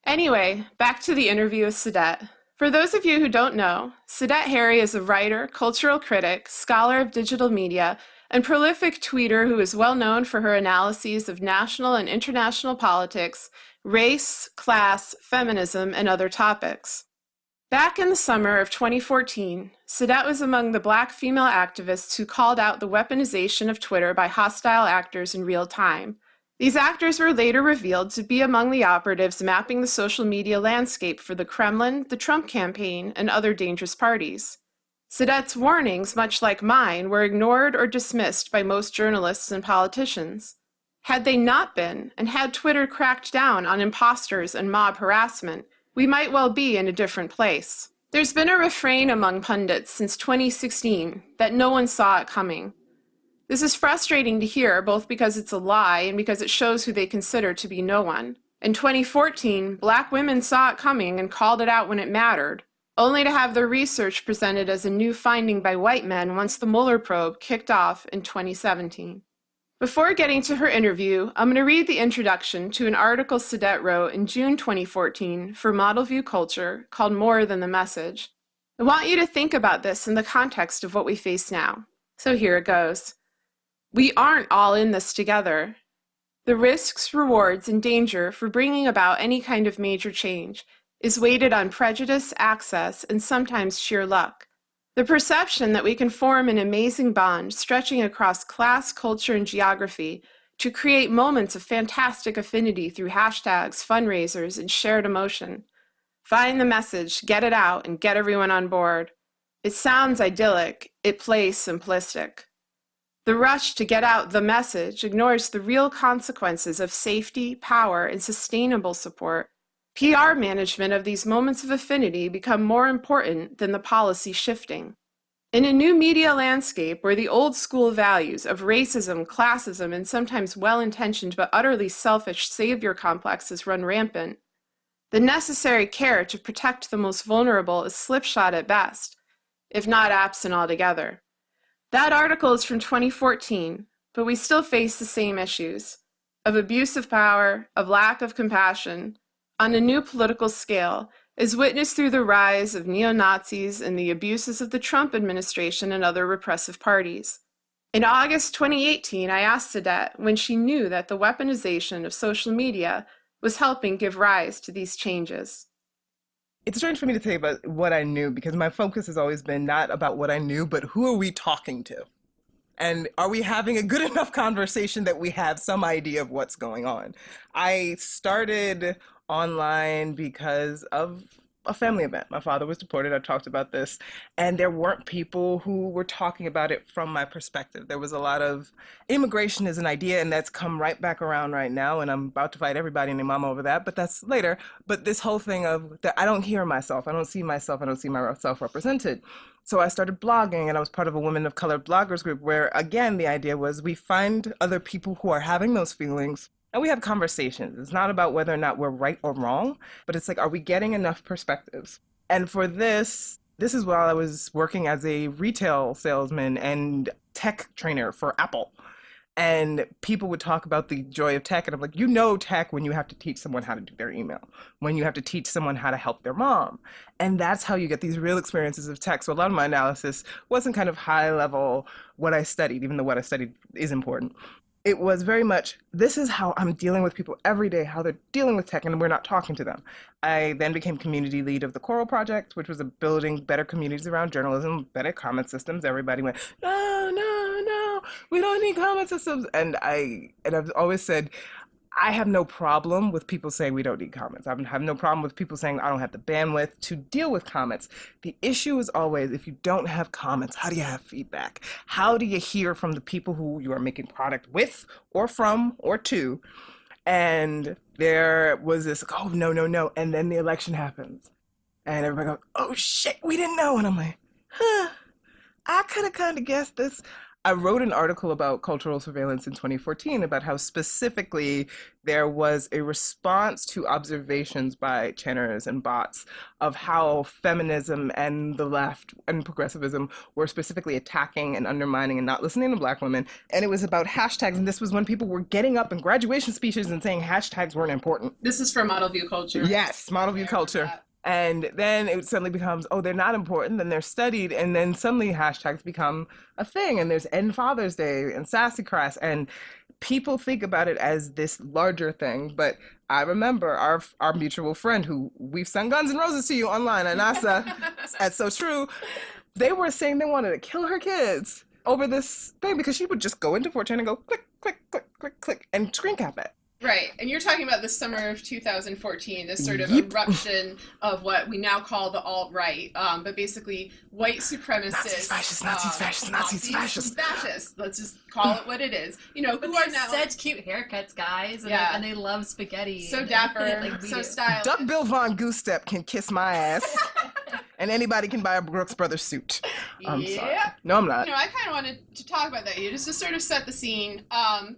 Anyway, back to the interview with Sedat. For those of you who don't know, Sedat Harry is a writer, cultural critic, scholar of digital media, and prolific tweeter who is well known for her analyses of national and international politics, race, class, feminism, and other topics. Back in the summer of 2014, Sedat was among the Black female activists who called out the weaponization of Twitter by hostile actors in real time. These actors were later revealed to be among the operatives mapping the social media landscape for the Kremlin, the Trump campaign, and other dangerous parties. Sedat's warnings, much like mine, were ignored or dismissed by most journalists and politicians. Had they not been, and had Twitter cracked down on imposters and mob harassment, we might well be in a different place. There's been a refrain among pundits since 2016 that no one saw it coming. This is frustrating to hear, both because it's a lie and because it shows who they consider to be no one. In 2014, Black women saw it coming and called it out when it mattered, only to have their research presented as a new finding by white men once the Mueller probe kicked off in 2017. Before getting to her interview, I'm going to read the introduction to an article Sedette wrote in June 2014 for Model View Culture called More Than the Message. I want you to think about this in the context of what we face now. So here it goes. We aren't all in this together. The risks, rewards, and danger for bringing about any kind of major change is weighted on prejudice, access, and sometimes sheer luck. The perception that we can form an amazing bond stretching across class, culture, and geography to create moments of fantastic affinity through hashtags, fundraisers, and shared emotion. Find the message, get it out, and get everyone on board. It sounds idyllic, it plays simplistic. The rush to get out the message ignores the real consequences of safety, power, and sustainable support. PR management of these moments of affinity become more important than the policy shifting. In a new media landscape where the old school values of racism, classism, and sometimes well-intentioned but utterly selfish savior complexes run rampant, the necessary care to protect the most vulnerable is slipshod at best, if not absent altogether. That article is from 2014, but we still face the same issues of abuse of power, of lack of compassion, on a new political scale, is witnessed through the rise of neo-Nazis and the abuses of the Trump administration and other repressive parties. In August 2018, I asked Sedette when she knew that the weaponization of social media was helping give rise to these changes. It's strange for me to say about what I knew because my focus has always been not about what I knew, but who are we talking to? And are we having a good enough conversation that we have some idea of what's going on? I started online because of a family event. My father was deported. I talked about this. And there weren't people who were talking about it from my perspective. There was a lot of immigration as an idea, and that's come right back around right now. And I'm about to fight everybody and their mama over that, but that's later. But this whole thing of that I don't hear myself. I don't see myself. I don't see myself represented. So I started blogging, and I was part of a Women of Color bloggers group where, again, the idea was we find other people who are having those feelings and we have conversations. It's not about whether or not we're right or wrong, but it's like, are we getting enough perspectives? And for this is while I was working as a retail salesman and tech trainer for Apple. And people would talk about the joy of tech. And I'm like, you know tech when you have to teach someone how to do their email, when you have to teach someone how to help their mom. And that's how you get these real experiences of tech. So a lot of my analysis wasn't kind of high level what I studied, even though what I studied is important. It was very much, this is how I'm dealing with people every day, how they're dealing with tech, and we're not talking to them. I then became community lead of the Coral Project, which was building better communities around journalism, better comment systems. Everybody went, no, we don't need comment systems. And I've always said, I have no problem with people saying we don't need comments. I have no problem with people saying I don't have the bandwidth to deal with comments. The issue is always, if you don't have comments, how do you have feedback? How do you hear from the people who you are making product with or from or to? And there was this, oh, no. And then the election happens. And everybody goes, oh, shit, we didn't know. And I'm like, I could have kind of guessed this. I wrote an article about cultural surveillance in 2014 about how specifically there was a response to observations by channers and bots of how feminism and the left and progressivism were specifically attacking and undermining and not listening to Black women. And it was about hashtags. And this was when people were getting up in graduation speeches and saying hashtags weren't important. This is from Model View Culture. Yes, Model View Culture. And then it suddenly becomes, oh, they're not important, then they're studied, and then suddenly hashtags become a thing, and there's End Father's Day and Sassafras, and people think about it as this larger thing, but I remember our mutual friend who we've sung Guns N' Roses to you online at NASA, that's so true, they were saying they wanted to kill her kids over this thing because she would just go into 4chan and go click, click, click, click, click, and screen cap it. Right, and you're talking about the summer of 2014, this sort of eruption of what we now call the alt-right, but basically white supremacists, Nazis, fascists. Let's just call it what it is. You know, but who are now such cute haircuts, guys, and, yeah. and they love spaghetti. So dapper, like so stylish. Duck Bill Von Goostep can kiss my ass, and anybody can buy a Brooks Brothers suit. I'm sorry. No, I'm not. You know, I kind of wanted to talk about that, just to sort of set the scene.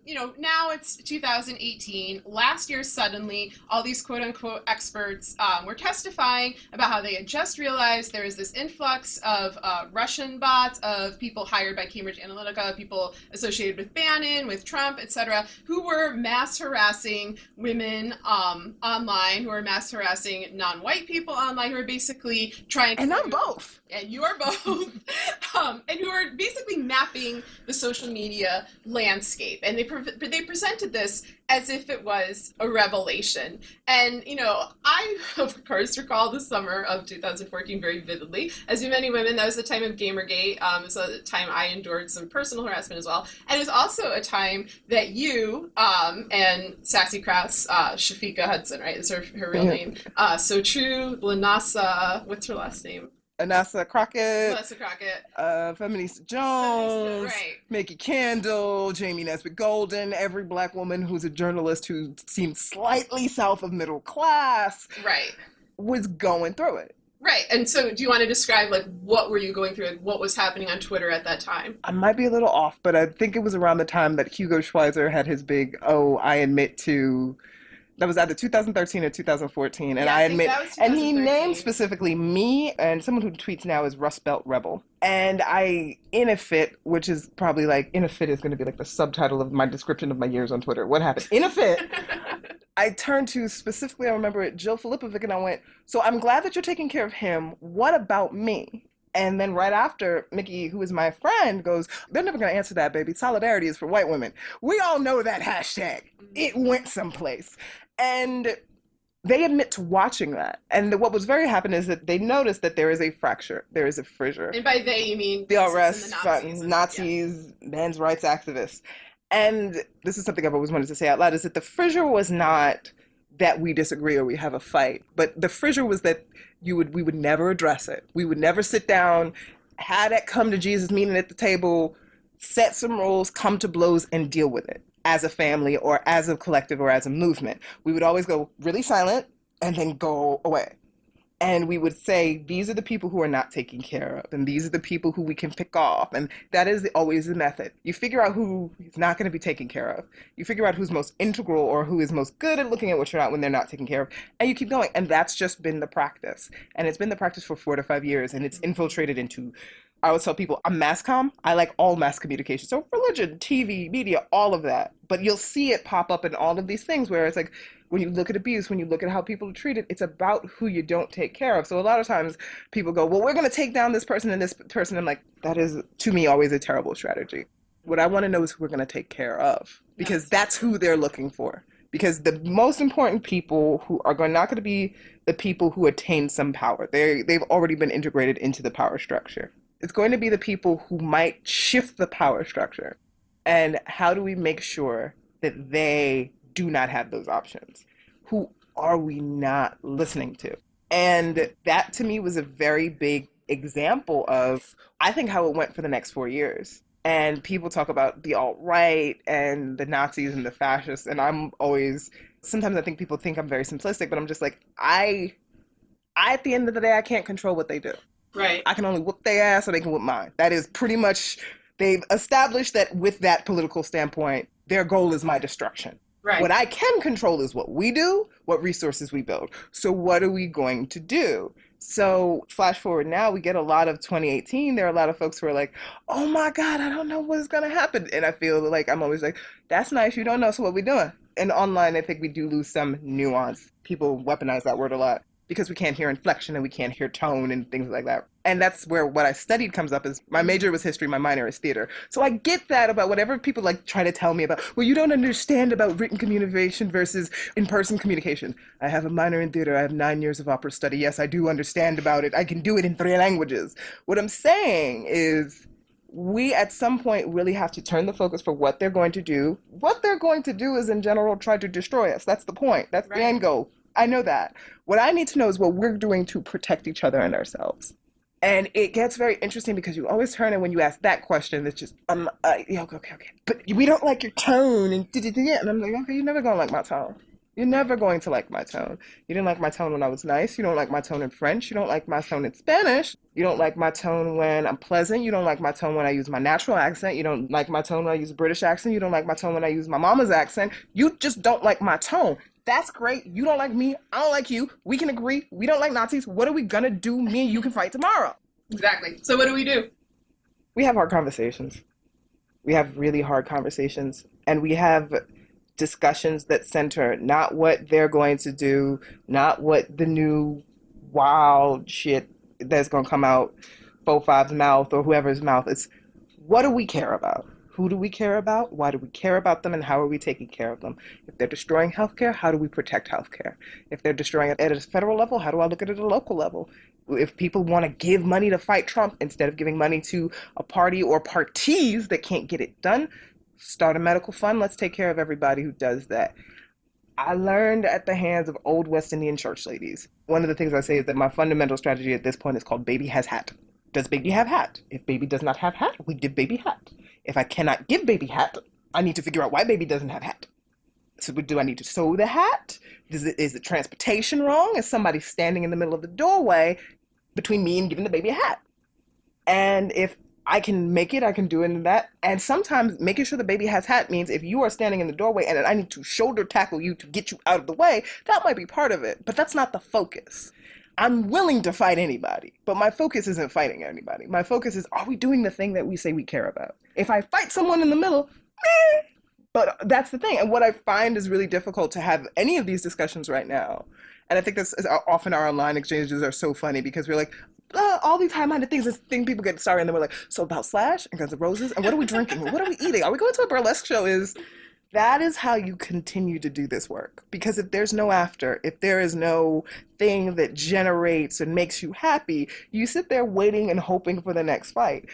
You know, now it's 2018. Last year, suddenly, all these quote-unquote experts were testifying about how they had just realized there was this influx of Russian bots, of people hired by Cambridge Analytica, people associated with Bannon, with Trump, etc., who were mass harassing women online, who were mass harassing non-white people online, who were basically trying to... And I'm both. And you're both. And who are basically mapping the social media landscape. And they presented this as if it was a revelation. And, you know, I, of course, recall the summer of 2014 very vividly. As do many women, that was the time of Gamergate. It was a time I endured some personal harassment as well. And it was also a time that you and Sassy Krauss, Shafiqa Hudson, right, is her real name. So True, Lanasa, what's her last name? Anasa Crockett, Feminista Feminista Jones, right. Mickey Candle, Jamie Nesbitt Golden, every black woman who's a journalist who seemed slightly south of middle class, right, was going through it. Right. And so do you want to describe, like, what were you going through? Like, what was happening on Twitter at that time? I might be a little off, but I think it was around the time that Hugo Schweizer had his big, I admit to... That was either 2013 or 2014, and yeah, I admit, and he named specifically me and someone who tweets now is Rust Belt Rebel. And I, in a fit, which is probably like, in a fit is going to be like the subtitle of my description of my years on Twitter. What happened? In a fit, I turned to specifically, I remember it, Jill Filipovic, and I went, so I'm glad that you're taking care of him. What about me? And then right after, Mickey, who is my friend, goes, they're never going to answer that, baby. Solidarity is for white women. We all know that hashtag. It went someplace. And they admit to watching that. And what was very happening is that they noticed that there is a fracture. There is a fissure. And by they, you mean the Nazis, men's rights activists. And this is something I've always wanted to say out loud, is that the fissure was not that we disagree or we have a fight, but the fissure was that we would never address it. We would never sit down, have that come to Jesus meeting at the table, set some rules, come to blows, and deal with it as a family or as a collective or as a movement. We would always go really silent and then go away. And we would say, these are the people who are not taken care of, and these are the people who we can pick off. And that is always the method. You figure out who is not going to be taken care of. You figure out who's most integral or who is most good at looking at what you're not when they're not taken care of. And you keep going. And that's just been the practice. And it's been the practice for 4 to 5 years. And it's infiltrated into, I always tell people, I'm mass comm. I like all mass communication. So religion, TV, media, all of that. But you'll see it pop up in all of these things where it's like, when you look at abuse, when you look at how people are treated, it's about who you don't take care of. So a lot of times people go, well, we're going to take down this person and this person. I'm like, that is, to me, always a terrible strategy. What I want to know is who we're going to take care of, because that's who they're looking for. Because the most important people who are not going to be the people who attain some power. They've already been integrated into the power structure. It's going to be the people who might shift the power structure. And how do we make sure that they do not have those options? Who are we not listening to? And that to me was a very big example of, I think, how it went for the next 4 years. And people talk about the alt-right and the Nazis and the fascists. And I'm always, sometimes I think people think I'm very simplistic, but I'm just like, at the end of the day, I can't control what they do. Right. I can only whoop their ass or they can whoop mine. That is pretty much, they've established that with that political standpoint, their goal is my destruction. Right. What I can control is what we do, what resources we build. So what are we going to do? So flash forward now, we get a lot of 2018. There are a lot of folks who are like, oh my God, I don't know what is going to happen. And I feel like I'm always like, that's nice. You don't know. So what we doing? And online, I think we do lose some nuance. People weaponize that word a lot because we can't hear inflection and we can't hear tone and things like that. And that's where what I studied comes up. Is my major was history, my minor is theater. So I get that about whatever people like try to tell me about, well, you don't understand about written communication versus in-person communication. I have a minor in theater. I have 9 years of opera study. Yes, I do understand about it. I can do it in 3 languages. What I'm saying is we at some point really have to turn the focus for what they're going to do. What they're going to do is in general try to destroy us. That's the point. That's the end goal. I know that. What I need to know is what we're doing to protect each other and ourselves. And it gets very interesting because you always turn, and when you ask that question, it's just, yeah, okay. But we don't like your tone, and I'm like, okay, you're never going to like my tone. You're never going to like my tone. You didn't like my tone when I was nice. You don't like my tone in French. You don't like my tone in Spanish. You don't like my tone when I'm pleasant. You don't like my tone when I use my natural accent. You don't like my tone when I use a British accent. You don't like my tone when I use my mama's accent. You just don't like my tone. That's great. You don't like me. I don't like you. We can agree. We don't like Nazis. What are we going to do? Me and you can fight tomorrow. Exactly. So what do we do? We have hard conversations. We have really hard conversations. And we have discussions that center not what they're going to do, not what the new wild shit that's going to come out 4-5's mouth or whoever's mouth. It's what do we care about? Who do we care about? Why do we care about them? And how are we taking care of them? If they're destroying healthcare, how do we protect healthcare? If they're destroying it at a federal level, how do I look at it at a local level? If people want to give money to fight Trump instead of giving money to a party or parties that can't get it done, start a medical fund. Let's take care of everybody who does that. I learned at the hands of old West Indian church ladies. One of the things I say is that my fundamental strategy at this point is called baby has hat. Does baby have hat? If baby does not have hat, we give baby hat. If I cannot give baby hat, I need to figure out why baby doesn't have hat. So do I need to sew the hat? Is the transportation wrong? Is somebody standing in the middle of the doorway between me and giving the baby a hat? And if I can make it, I can do it in that. And sometimes making sure the baby has hat means if you are standing in the doorway and I need to shoulder tackle you to get you out of the way, that might be part of it, but that's not the focus. I'm willing to fight anybody, but my focus isn't fighting anybody. My focus is, are we doing the thing that we say we care about? If I fight someone in the middle, but that's the thing. And what I find is really difficult to have any of these discussions right now. And I think this is often our online exchanges are so funny because we're like, all these high-minded things, this thing people get started and then we're like, so about Slash and Guns N' Roses and what are we drinking? What are we eating? Are we going to a burlesque show? That is how you continue to do this work. Because if there's no after, if there is no thing that generates and makes you happy, you sit there waiting and hoping for the next fight.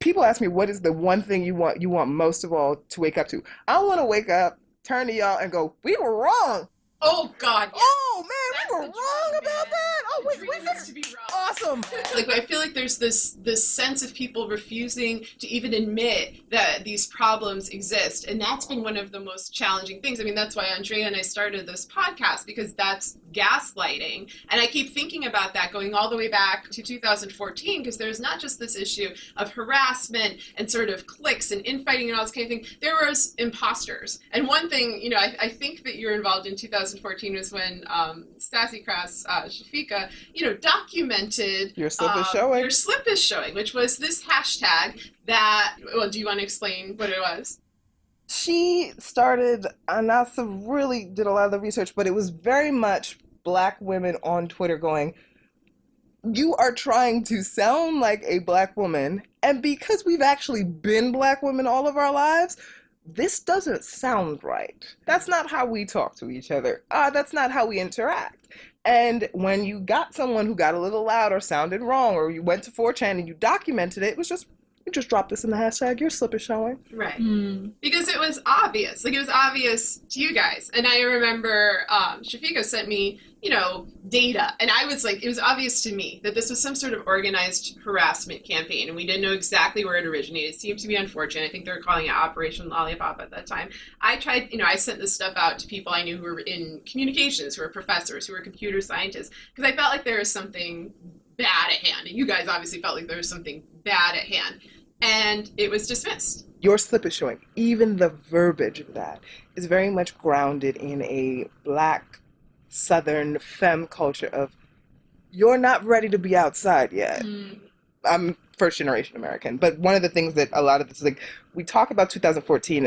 People ask me, what is the one thing you want most of all to wake up to? I want to wake up, turn to y'all and go, we were wrong. Oh, God. Yeah. Oh, man, we were wrong about that. Oh, we fixed to be wrong. Awesome. Like, I feel like there's this sense of people refusing to even admit that these problems exist. And that's been one of the most challenging things. I mean, that's why Andrea and I started this podcast, because that's gaslighting. And I keep thinking about that going all the way back to 2014, because there's not just this issue of harassment and sort of cliques and infighting and all this kind of thing. There was imposters. And one thing, you know, I think that you're involved in 2014 was when Sassy Crass Shafika, you know, documented Your Slip is Showing. Your Slip is Showing, which was this hashtag that, well, do you want to explain what it was? She started, and I really did a lot of the research, but it was very much Black women on Twitter going, you are trying to sound like a Black woman, and because we've actually been Black women all of our lives, this doesn't sound right. That's not how we talk to each other. That's not how we interact. And when you got someone who got a little loud or sounded wrong, or you went to 4chan and you documented it, it was just, you just dropped this in the hashtag, your slip is showing. Right. Because it was obvious. Like, it was obvious to you guys. And I remember Shafika sent me, you know, data. And I was like, it was obvious to me that this was some sort of organized harassment campaign. And we didn't know exactly where it originated. It seemed to be unfortunate. I think they were calling it Operation Lollipop at that time. I tried, you know, I sent this stuff out to people I knew who were in communications, who were professors, who were computer scientists, because I felt like there was something bad at hand. And you guys obviously felt like there was something bad at hand. And it was dismissed. Your slip is showing. Even the verbiage of that is very much grounded in a Black Southern femme culture of, you're not ready to be outside yet. I'm first generation American, but one of the things that a lot of this is like, we talk about 2014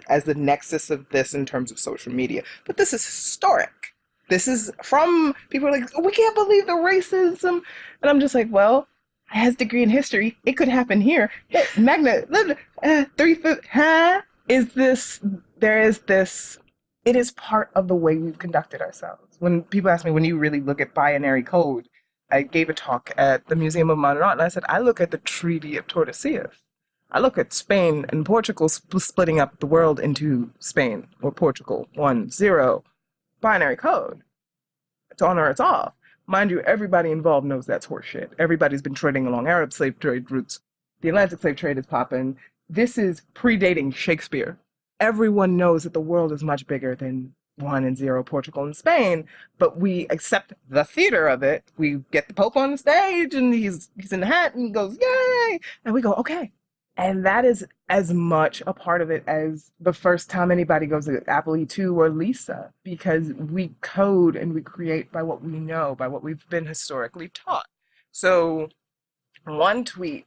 as the nexus of this in terms of social media, but this is historic. This is from people are like, oh, we can't believe the racism. And I'm just like, well, I has a degree in history. It could happen here. Magna, 3 foot, is this, there is this, it is part of the way we've conducted ourselves. When people ask me, when you really look at binary code, I gave a talk at the Museum of Modern Art, and I said, I look at the Treaty of Tordesillas. I look at Spain and Portugal splitting up the world into Spain or Portugal, 1-0, binary code. It's on or it's off. Mind you, everybody involved knows that's horseshit. Everybody's been trading along Arab slave trade routes. The Atlantic slave trade is popping. This is predating Shakespeare. Everyone knows that the world is much bigger than 1-0 Portugal and Spain, but we accept the theater of it. We get the Pope on the stage and he's in the hat and he goes, yay! And we go, okay. And that is as much a part of it as the first time anybody goes to Apple E2 or Lisa, because we code and we create by what we know, by what we've been historically taught. So one tweet,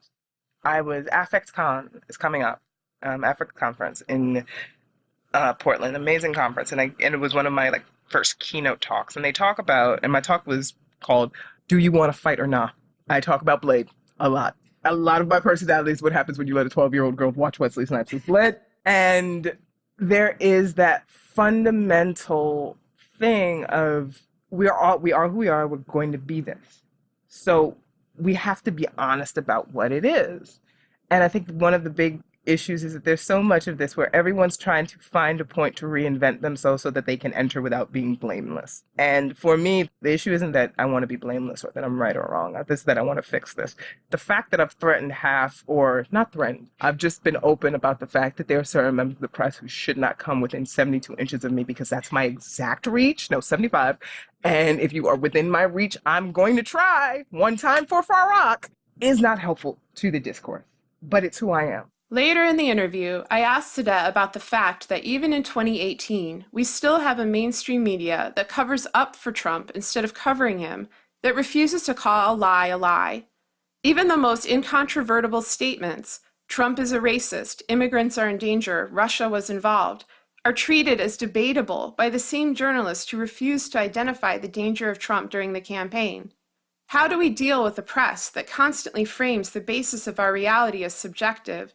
AffectCon is coming up, Affect Conference in Portland, amazing conference. And it was one of my first keynote talks. And they talk about, and my talk was called, Do You Want to Fight or Not? I talk about Blade a lot. A lot of my personality is what happens when you let a 12-year-old girl watch Wesley Snipes' Blade. And there is that fundamental thing of we are who we are, we're going to be this. So we have to be honest about what it is. And I think one of the big issues is that there's so much of this where everyone's trying to find a point to reinvent themselves so that they can enter without being blameless. And for me, the issue isn't that I want to be blameless or that I'm right or wrong. It's that I want to fix this. The fact that I've threatened not threatened, I've just been open about the fact that there are certain members of the press who should not come within 72 inches of me because that's my exact reach. No, 75. And if you are within my reach, I'm going to try. One time for Farak is not helpful to the discourse, but it's who I am. Later in the interview, I asked Sadet about the fact that even in 2018, we still have a mainstream media that covers up for Trump instead of covering him, that refuses to call a lie a lie. Even the most incontrovertible statements, Trump is a racist, immigrants are in danger, Russia was involved, are treated as debatable by the same journalists who refuse to identify the danger of Trump during the campaign. How do we deal with a press that constantly frames the basis of our reality as subjective,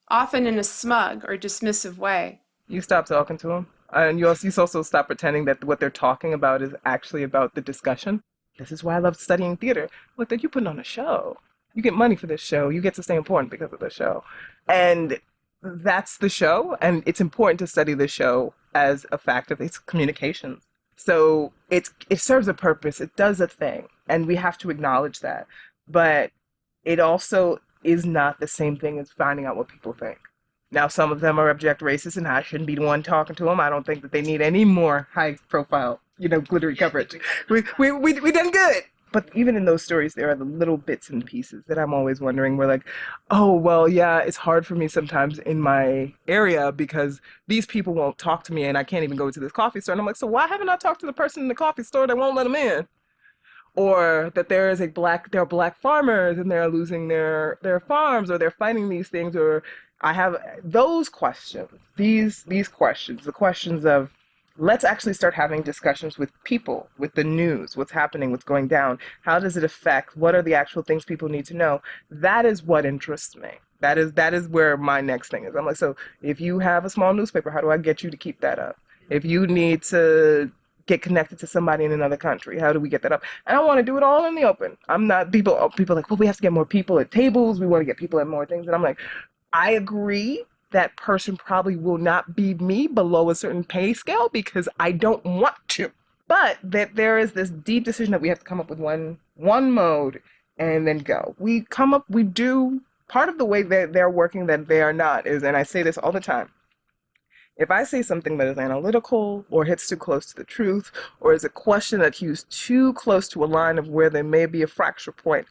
often in a smug or dismissive way? You stop talking to them. And you also stop pretending that what they're talking about is actually about the discussion. This is why I love studying theater. Look, that you putting on a show. You get money for this show. You get to stay important because of the show. And that's the show. And it's important to study the show as a fact of its communications. So it serves a purpose. It does a thing. And we have to acknowledge that. But it also is not the same thing as finding out what people think. Now, some of them are abject racists, and I shouldn't be the one talking to them. I don't think that they need any more high-profile, glittery coverage. We done good. But even in those stories, there are the little bits and pieces that I'm always wondering. We're like, oh, well, yeah, it's hard for me sometimes in my area because these people won't talk to me, and I can't even go to this coffee store. And I'm like, so why haven't I talked to the person in the coffee store that won't let them in? Or that there are black farmers and they're losing their farms, or they're fighting these things, or I have those questions, these questions, the questions of let's actually start having discussions with people, with the news, what's happening, what's going down, how does it affect, what are the actual things people need to know? That is what interests me. That is where my next thing is. I'm like, so if you have a small newspaper, how do I get you to keep that up? If you need to get connected to somebody in another country, how do we get that up? And I want to do it all in the open. I'm not people are like, well, we have to get more people at tables. We want to get people at more things. And I'm like, I agree that person probably will not be me below a certain pay scale because I don't want to. But that there is this deep decision that we have to come up with one mode and then go. We do part of the way that they're working that they are not is, and I say this all the time, if I say something that is analytical or hits too close to the truth or is a question that hews too close to a line of where there may be a fracture point,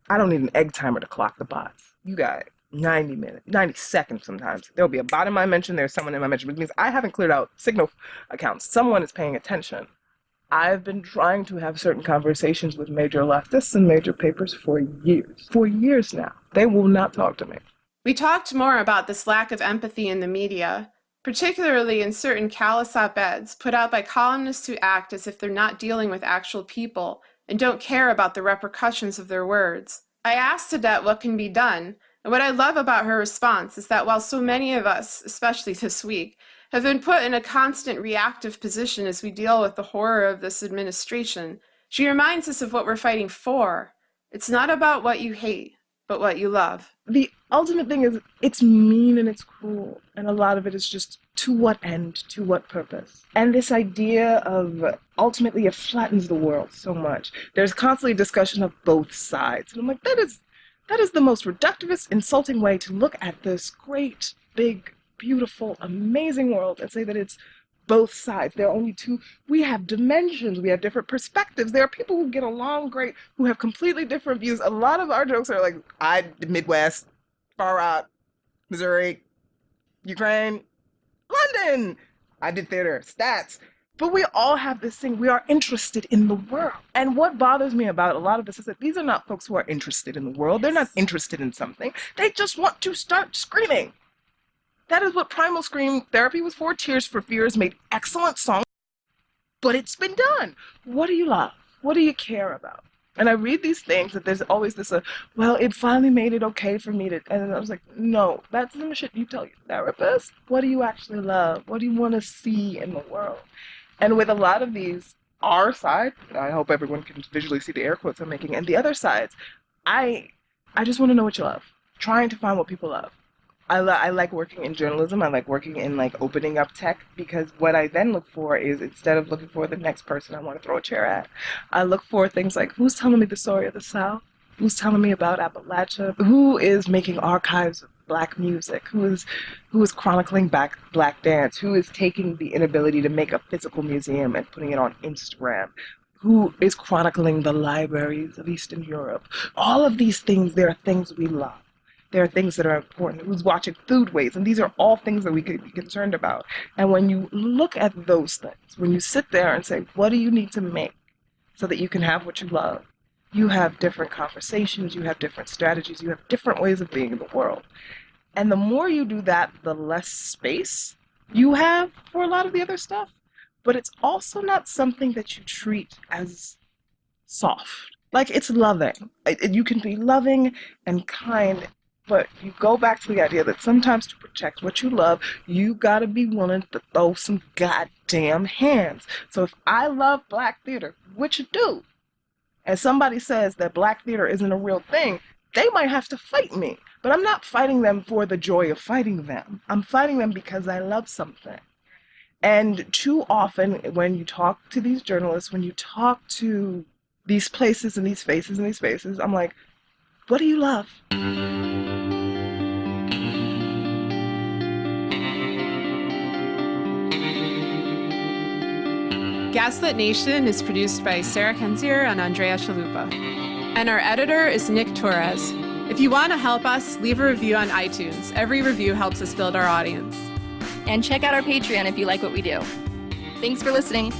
I don't need an egg timer to clock the bots. You got 90 minutes, 90 seconds sometimes. There'll be a bot in my mention, there's someone in my mention, which means I haven't cleared out Signal accounts. Someone is paying attention. I've been trying to have certain conversations with major leftists and major papers for years. For years now. They will not talk to me. We talked more about this lack of empathy in the media, particularly in certain callous op-eds put out by columnists who act as if they're not dealing with actual people and don't care about the repercussions of their words. I asked Sadet what can be done, and what I love about her response is that while so many of us, especially this week, have been put in a constant reactive position as we deal with the horror of this administration, she reminds us of what we're fighting for. It's not about what you hate, but what you love. the ultimate thing is it's mean and it's cruel. And a lot of it is just to what end, to what purpose? And this idea of ultimately it flattens the world so much. There's constantly discussion of both sides. And I'm like, that is the most reductivist, insulting way to look at this great, big, beautiful, amazing world and say that it's both sides. There are only two. We have dimensions. We have different perspectives. There are people who get along great, who have completely different views. A lot of our jokes are like, the Midwest, far out, Missouri, Ukraine, London. I did theater, stats. But we all have this thing. We are interested in the world. And what bothers me about a lot of this is that these are not folks who are interested in the world. They're not interested in something. They just want to start screaming. That is what Primal Scream Therapy was for. Tears for Fears made excellent songs, but it's been done. What do you love? What do you care about? And I read these things that there's always this, well, it finally made it okay for me to, and I was like, no, that's the shit you tell your therapist. What do you actually love? What do you want to see in the world? And with a lot of these, our side, I hope everyone can visually see the air quotes I'm making, and the other sides, I just want to know what you love. Trying to find what people love. I like working in journalism. I like working in opening up tech, because what I then look for is, instead of looking for the next person I want to throw a chair at, I look for things like, who's telling me the story of the South? Who's telling me about Appalachia? Who is making archives of Black music? Who is chronicling back Black dance? Who is taking the inability to make a physical museum and putting it on Instagram? Who is chronicling the libraries of Eastern Europe? All of these things, there are things we love. There are things that are important. Who's watching foodways? And these are all things that we could be concerned about. And when you look at those things, when you sit there and say, what do you need to make so that you can have what you love? You have different conversations, you have different strategies, you have different ways of being in the world. And the more you do that, the less space you have for a lot of the other stuff. But it's also not something that you treat as soft. It's loving. You can be loving and kind, but you go back to the idea that sometimes to protect what you love, you gotta be willing to throw some goddamn hands. So if I love Black theater, which you do, and somebody says that Black theater isn't a real thing, they might have to fight me. But I'm not fighting them for the joy of fighting them. I'm fighting them because I love something. And too often, when you talk to these journalists, when you talk to these places and these faces and these spaces, I'm like, what do you love? Gaslit Nation is produced by Sarah Kenzier and Andrea Chalupa. And our editor is Nick Torres. If you want to help us, leave a review on iTunes. Every review helps us build our audience. And check out our Patreon if you like what we do. Thanks for listening.